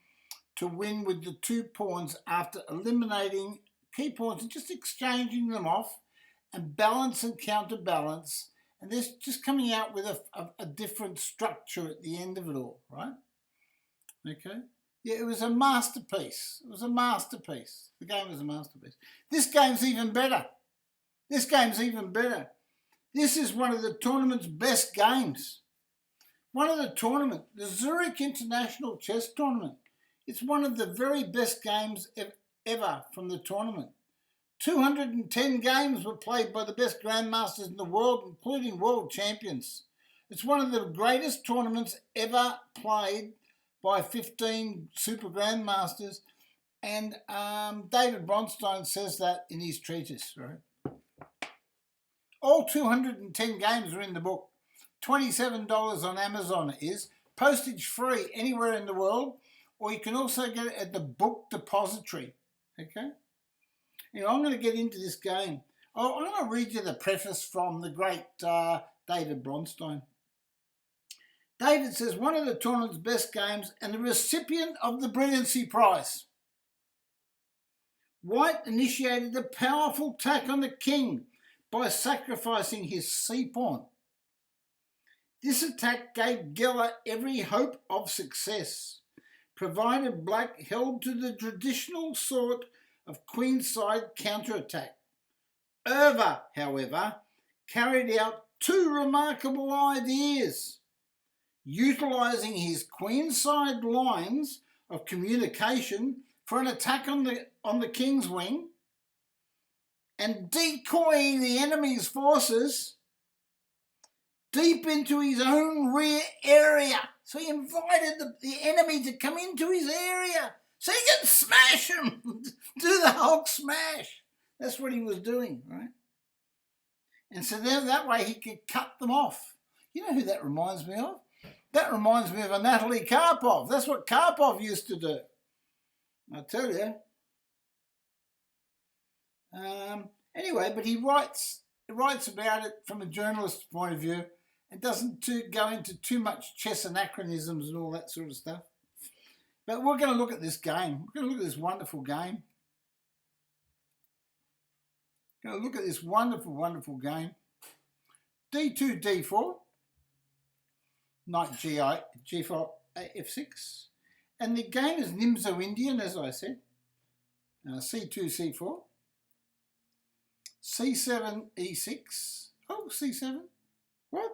to win with the 2 pawns after eliminating key pawns and just exchanging them off, and balance and counterbalance, and this just coming out with a different structure at the end of it all, right? Okay. Yeah, it was a masterpiece. It was a masterpiece. The game was a masterpiece. This game's even better. This game's even better. This is one of the tournament's best games. One of the Zurich International Chess Tournament. It's one of the very best games ever from the tournament. 210 games were played by the best grandmasters in the world, including world champions. It's one of the greatest tournaments ever played by 15 super grandmasters, and David Bronstein says that in his treatise, right? All 210 games are in the book. $27 on Amazon it is. Postage free anywhere in the world, or you can also get it at the book depository, okay? You know, I'm going to get into this game. I'm going to read you the preface from the great David Bronstein. David says, one of the tournament's best games and the recipient of the Brilliancy Prize. White initiated a powerful attack on the king by sacrificing his c-pawn. This attack gave Gilla every hope of success, provided Black held to the traditional sort of queenside counterattack. Euwe, however, carried out 2 remarkable ideas, utilising his queenside lines of communication for an attack on the king's wing and decoying the enemy's forces deep into his own rear area. So he invited the enemy to come into his area so he can smash him, do the Hulk smash. That's what he was doing, right? And so then that way he could cut them off. You know who that reminds me of? That reminds me of Anatoly Karpov. That's what Karpov used to do. I tell you. Anyway, but he writes about it from a journalist's point of view and doesn't go into too much chess anachronisms and all that sort of stuff. But we're going to look at this game. We're going to look at this wonderful game. We're going to look at this wonderful, wonderful game. D2, D4. Knight G4, F6. And the game is Nimzo-Indian, as I said. C2, C4. C7, E6. Oh, C7. What?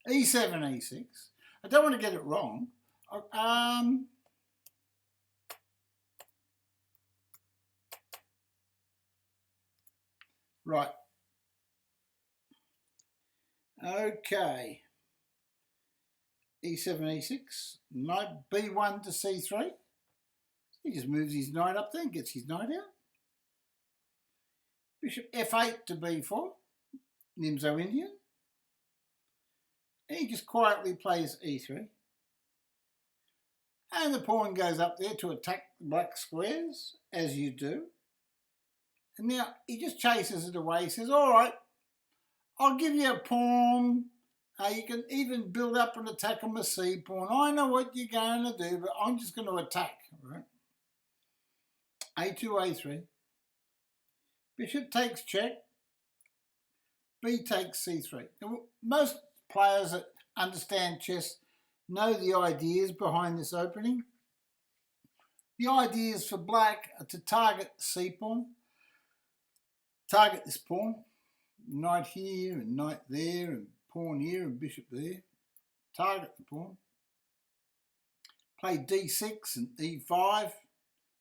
E7, E6. I don't want to get it wrong. Right. Okay. E7, E6. Knight B1 to C3. He just moves his knight up there and gets his knight out. Bishop F8 to B4. Nimzo-Indian. And he just quietly plays E3. And the pawn goes up there to attack the black squares, as you do. And now he just chases it away. He says, all right, I'll give you a pawn. You can even build up an attack on my C pawn. I know what you're going to do, but I'm just going to attack. Right? A2, A3. Bishop takes check. B takes C3. Now, most players that understand chess know the ideas behind this opening. The ideas for black are to target C pawn. Target this pawn. Knight here and knight there and pawn here and bishop there. Target the pawn. Play D6 and E5.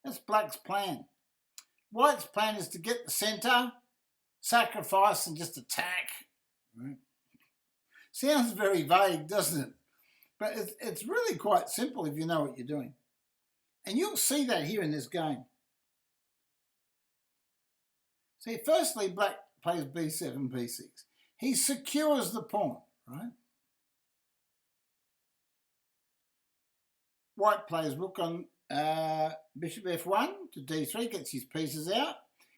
That's black's plan. White's plan is to get the centre, sacrifice and just attack. Right. Sounds very vague, doesn't it? But it's really quite simple if you know what you're doing. And you'll see that here in this game. See, firstly, black plays B7, B6. He secures the pawn, right? White plays rook on bishop F1 to D3, gets his pieces out,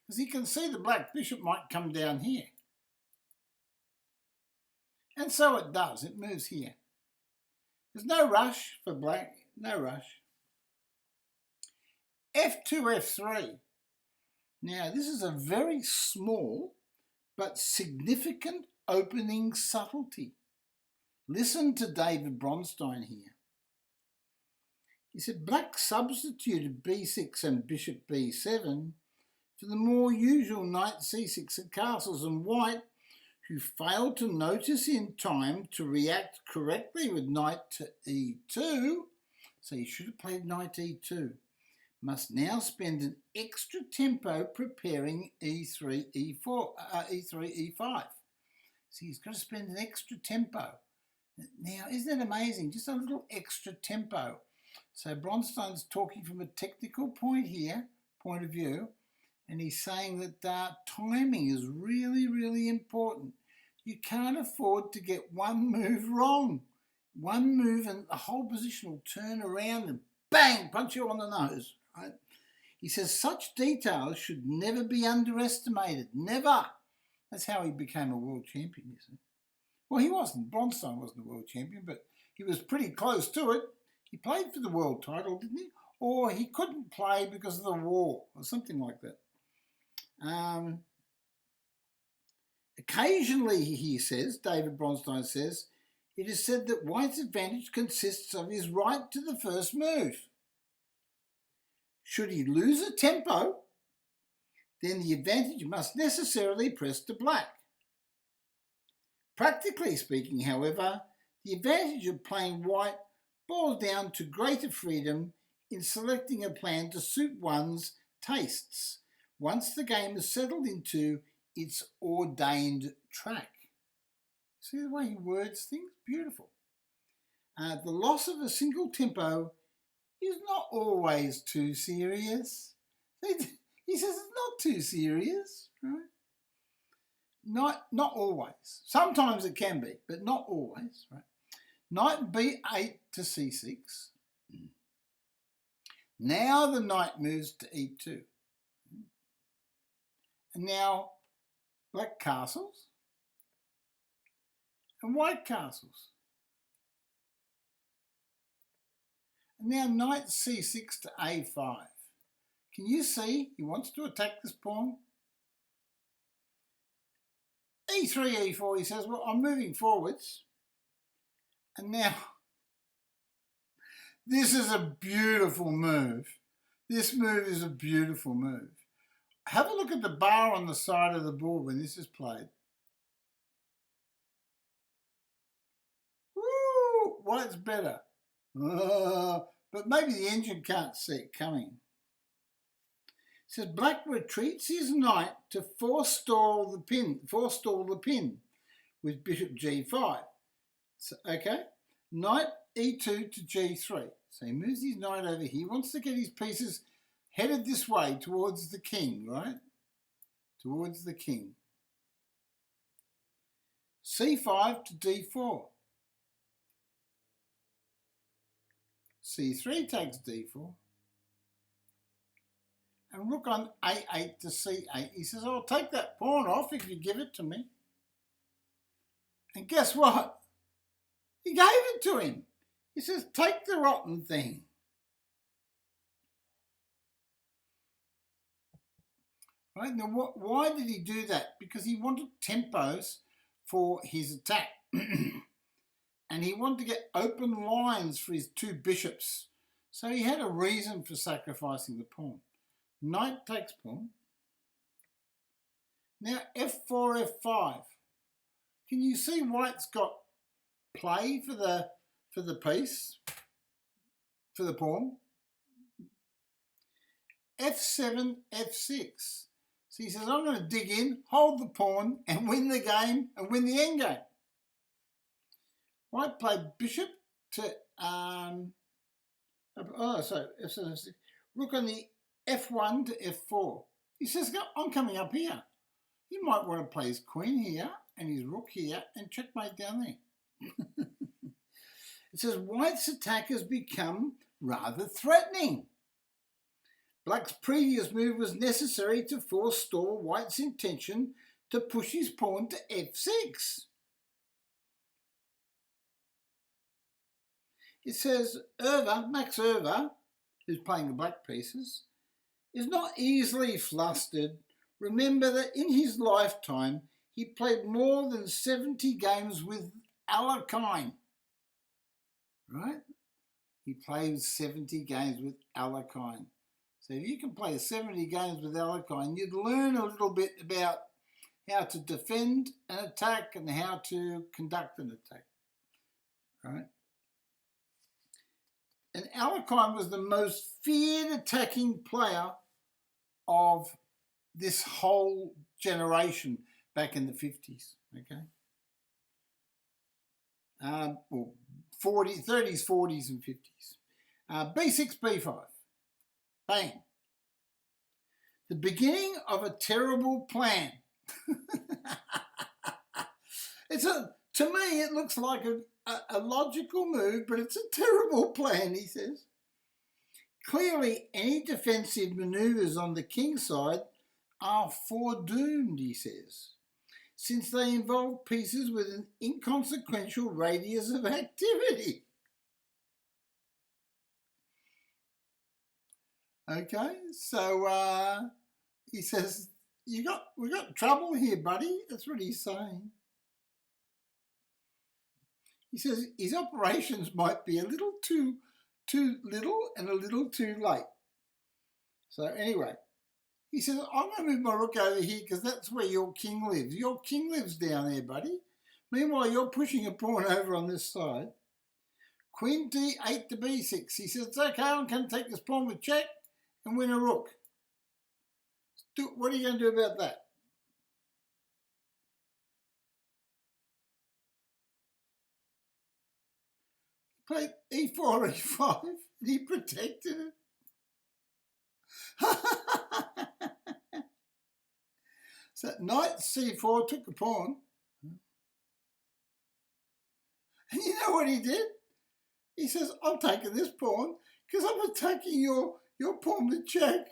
because he can see the black bishop might come down here. And so it does, it moves here. There's no rush for black, no rush. F2, F3. Now, this is a very small but significant opening subtlety. Listen to David Bronstein here. He said, black substituted B6 and bishop B7 for the more usual knight C6 at castles, and white, who failed to notice in time to react correctly with knight to E2, so he should have played knight E2, must now spend an extra tempo preparing E3, E5. So he's got to spend an extra tempo. Now, isn't that amazing? Just a little extra tempo. So Bronstein's talking from a technical point of view, and he's saying that timing is really, really important. You can't afford to get one move wrong. One move and the whole position will turn around and bang, punch you on the nose. Right? He says such details should never be underestimated. Never. That's how he became a world champion, you see. Well, he wasn't. Bronstein wasn't a world champion, but he was pretty close to it. He played for the world title, didn't he? Or he couldn't play because of the war or something like that. Occasionally, he says, David Bronstein says, it is said that white's advantage consists of his right to the first move. Should he lose a tempo, then the advantage must necessarily press to black. Practically speaking, however, the advantage of playing white boils down to greater freedom in selecting a plan to suit one's tastes once the game is settled into its ordained track. See the way he words things? Beautiful. The loss of a single tempo is not always too serious. He says it's not too serious, right? Not always. Sometimes it can be, but not always. Right? Knight b8 to c6. Now the knight moves to e2. And now black castles and white castles. And now knight c6 to a5. Can you see he wants to attack this pawn? e3, e4, he says, well, I'm moving forwards. And now, this is a beautiful move. This move is a beautiful move. Have a look at the bar on the side of the board when this is played. Woo! White's better. But maybe the engine can't see it coming. It says black retreats his knight to forestall the pin with bishop g5. So, okay, knight e2 to g3. So he moves his knight over here. He wants to get his pieces headed this way towards the king, right? Towards the king. c5 to d4. c3 takes d4. And rook on a8 to c8. He says, I'll take that pawn off if you give it to me. And guess what? He gave it to him. He says, take the rotten thing. Right? Now, why did he do that? Because he wanted tempos for his attack. And he wanted to get open lines for his two bishops. So he had a reason for sacrificing the pawn. Knight takes pawn. Now f4, f5. Can you see white's got play for the piece, for the pawn? f7, f6. So he says, I'm going to dig in, hold the pawn, and win the game, and win the endgame. White played bishop to, f7, f6. Rook on the f1 to f4. He says, I'm coming up here. He might want to play his queen here and his rook here and checkmate down there. It says, white's attack has become rather threatening. Black's previous move was necessary to forestall white's intention to push his pawn to f6. It says, Max Erda, who's playing the black pieces, is not easily flustered. Remember that in his lifetime, he played more than 70 games with Alekhine. Right? He played 70 games with Alekhine. So if you can play 70 games with Alekhine, you'd learn a little bit about how to defend an attack and how to conduct an attack. Right? And Alekhine was the most feared attacking player of this whole generation back in the 50s, okay? Well, 30s, 40s and 50s. B6, B5. Bang. The beginning of a terrible plan. To me, it looks like a logical move, but it's a terrible plan, he says. Clearly, any defensive manoeuvres on the king's side are foredoomed, he says, since they involve pieces with an inconsequential radius of activity. Okay, so he says, we got trouble here, buddy. That's what he's saying. He says his operations might be a little too little and a little too late. So anyway, he says, I'm going to move my rook over here because that's where your king lives. Your king lives down there, buddy. Meanwhile, you're pushing a pawn over on this side. Queen d8 to b6. He says, it's okay, I'm going to take this pawn with check and win a rook. What are you going to do about that? Played e4, e5, and he protected it. So knight c4 took the pawn. And you know what he did? He says, I'm taking this pawn because I'm attacking your pawn to check.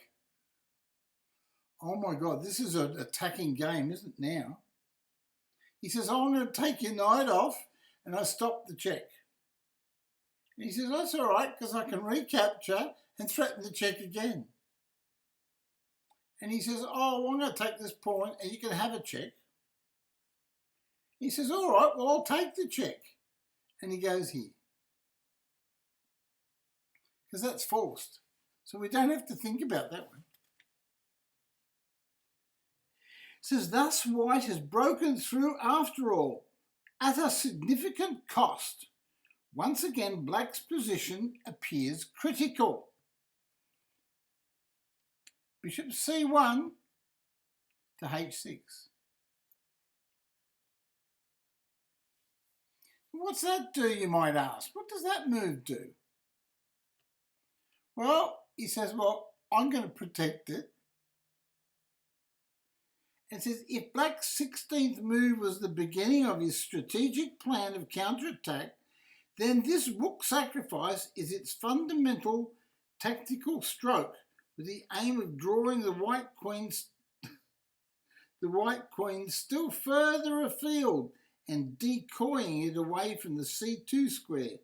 Oh my God, this is an attacking game, isn't it now? He says, I'm going to take your knight off and I stop the check. And he says, that's all right because I can recapture and threaten the check again. And he says, oh, well, I'm going to take this pawn and you can have a check. He says, all right, well, I'll take the check. And he goes here. Because that's forced. So we don't have to think about that one. It says, thus white has broken through after all, at a significant cost. Once again, black's position appears critical. Bishop c1 to h6. What's that do, you might ask? What does that move do? Well, he says, well, I'm going to protect it. It says, if black's 16th move was the beginning of his strategic plan of counterattack, then this rook sacrifice is its fundamental tactical stroke with the aim of drawing the white queen still further afield and decoying it away from the c2 square,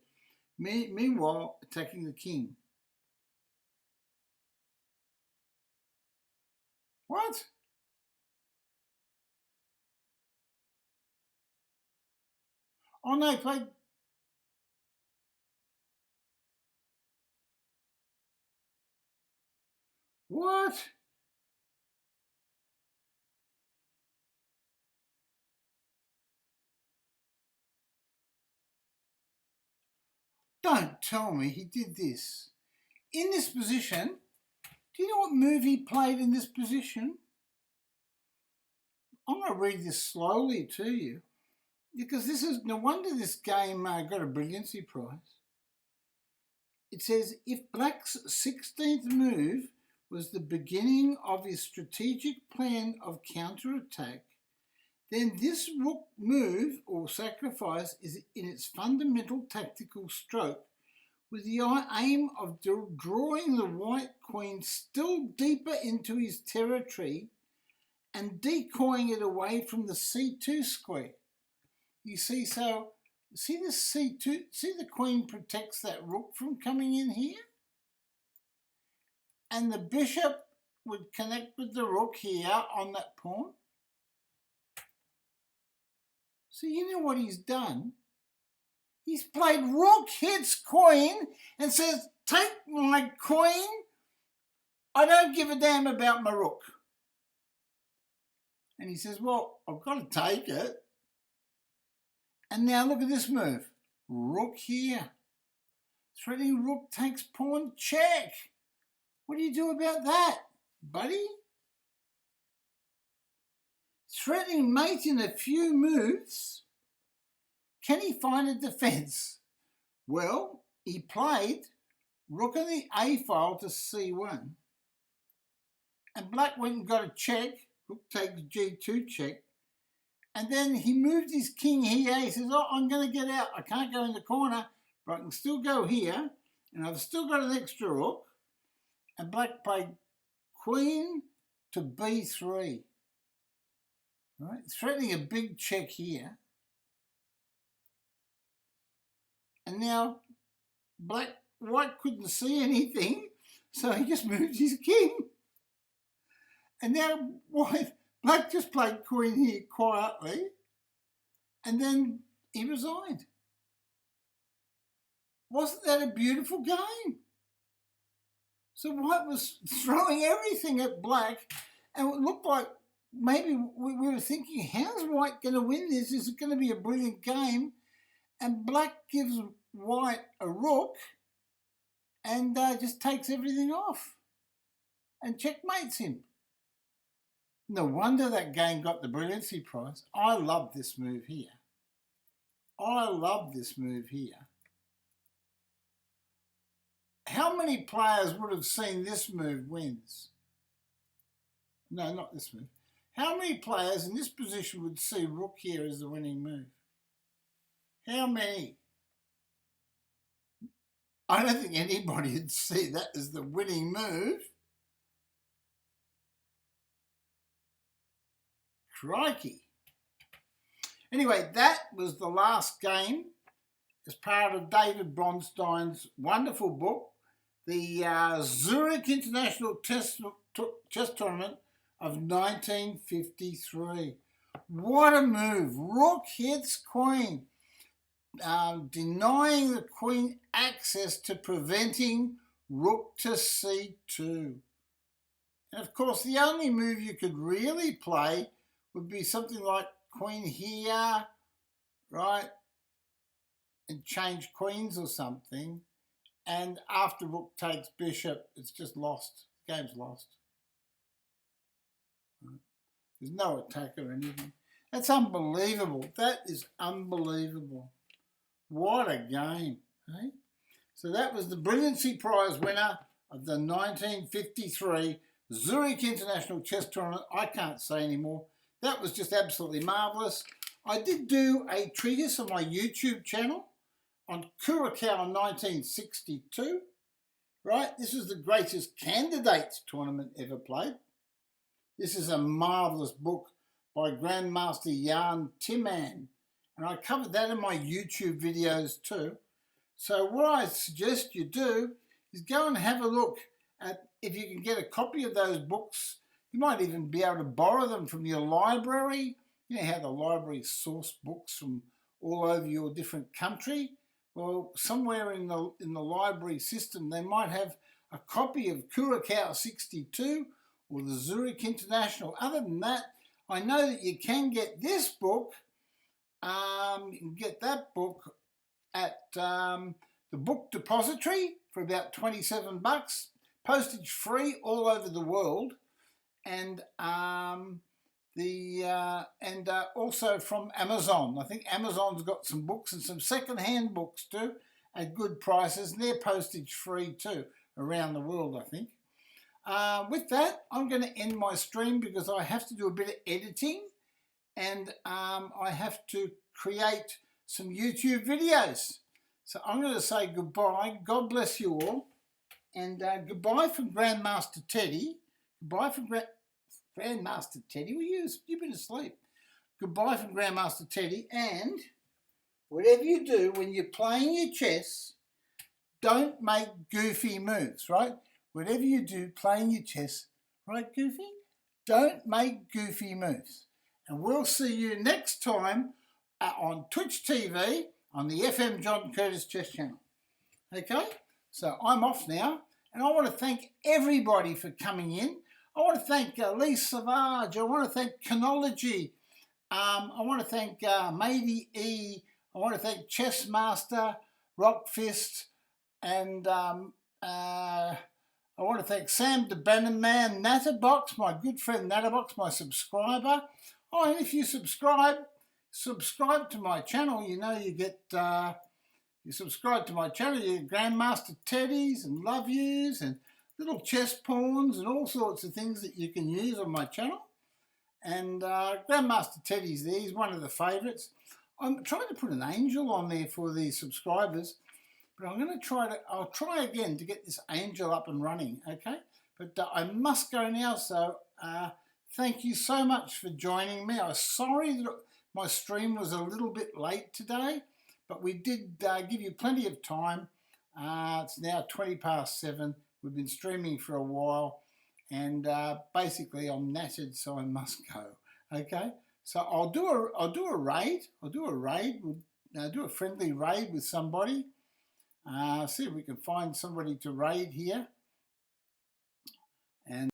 meanwhile attacking the king. What? Oh no, he played... What? Don't tell me he did this. In this position, do you know what move he played in this position? I'm going to read this slowly to you because this is, no wonder this game got a brilliancy prize. It says, if black's 16th move was the beginning of his strategic plan of counterattack, then this rook move or sacrifice is in its fundamental tactical stroke with the aim of drawing the white queen still deeper into his territory and decoying it away from the c2 square. You see, so see the c2, see the queen protects that rook from coming in here? And the bishop would connect with the rook here on that pawn. So you know what he's done? He's played rook hits queen and says, take my queen. I don't give a damn about my rook. And he says, well, I've got to take it. And now look at this move. Rook here. Threatening rook takes pawn check. What do you do about that, buddy? Threatening mate in a few moves. Can he find a defence? Well, he played rook on the A file to C1. And black went and got a check. Rook takes G2 check. And then he moved his king here. He says, oh, I'm going to get out. I can't go in the corner, but I can still go here. And I've still got an extra rook. And black played queen to B3. Right? Threatening a big check here. And now white couldn't see anything, so he just moved his king. And now black just played queen here quietly, and then he resigned. Wasn't that a beautiful game? So white was throwing everything at black, and it looked like maybe we were thinking, how's white going to win this? Is it going to be a brilliant game? And black gives white a rook and just takes everything off and checkmates him. No wonder that game got the brilliancy prize. I love this move here. I love this move here. How many players would have seen this move wins? No, not this move. How many players in this position would see rook here as the winning move? How many? I don't think anybody would see that as the winning move. Crikey. Anyway, that was the last game as part of David Bronstein's wonderful book, the Zurich International Chess Tournament of 1953. What a move. Rook hits queen, denying the queen access to preventing rook to c2. And of course, the only move you could really play would be something like queen here, right, and change queens or something. And after rook takes bishop, it's just lost. The game's lost. There's no attack or anything. That's unbelievable. That is unbelievable. What a game, eh? So that was the Brilliancy Prize winner of the 1953 Zurich International Chess Tournament. I can't say anymore. That was just absolutely marvellous. I did do a treatise on my YouTube channel on Curacao 1962, right? This is the greatest candidates tournament ever played. This is a marvellous book by Grandmaster Jan Timman, and I covered that in my YouTube videos too. So what I suggest you do is go and have a look at, if you can get a copy of those books. You might even be able to borrow them from your library. You know how the library source books from all over your different country? Well, somewhere in the library system, they might have a copy of Curacao 62 or the Zurich International. Other than that, I know that you can get this book. You can get that book at the Book Depository for about $27, postage free all over the world, and also from Amazon. I think Amazon's got some books and some second-hand books too at good prices, and they're postage free too around the world, I think. With that, I'm going to end my stream because I have to do a bit of editing, and I have to create some YouTube videos. So I'm going to say goodbye. God bless you all. And goodbye from Grandmaster Teddy. Goodbye from Grandmaster Teddy. You've been asleep. Goodbye from Grandmaster Teddy. And whatever you do when you're playing your chess, don't make goofy moves, right? Whatever you do playing your chess, right, Goofy? Don't make goofy moves. And we'll see you next time on Twitch TV on the FM John Curtis Chess Channel. Okay? So I'm off now, and I want to thank everybody for coming in. I want to thank Lee Savage. I want to thank Chronology. I want to thank Mady E. I want to thank Chessmaster, Rockfist, and I want to thank Sam the Bannerman, Natterbox, my good friend Natterbox, my subscriber. Oh, and if you subscribe to my channel, you know you get, you subscribe to my channel, you get Grandmaster Teddies and Love Yous and little chess pawns and all sorts of things that you can use on my channel. And Grandmaster Teddy's there, he's one of the favourites. I'm trying to put an angel on there for the subscribers, but I'm going to I'll try again to get this angel up and running, okay? But I must go now, so thank you so much for joining me. I'm sorry that my stream was a little bit late today, but we did give you plenty of time. It's now 7:20. We've been streaming for a while, and basically I'm nattered, so I must go, okay? So I'll do a raid. I'll do a friendly raid with somebody. See if we can find somebody to raid here. And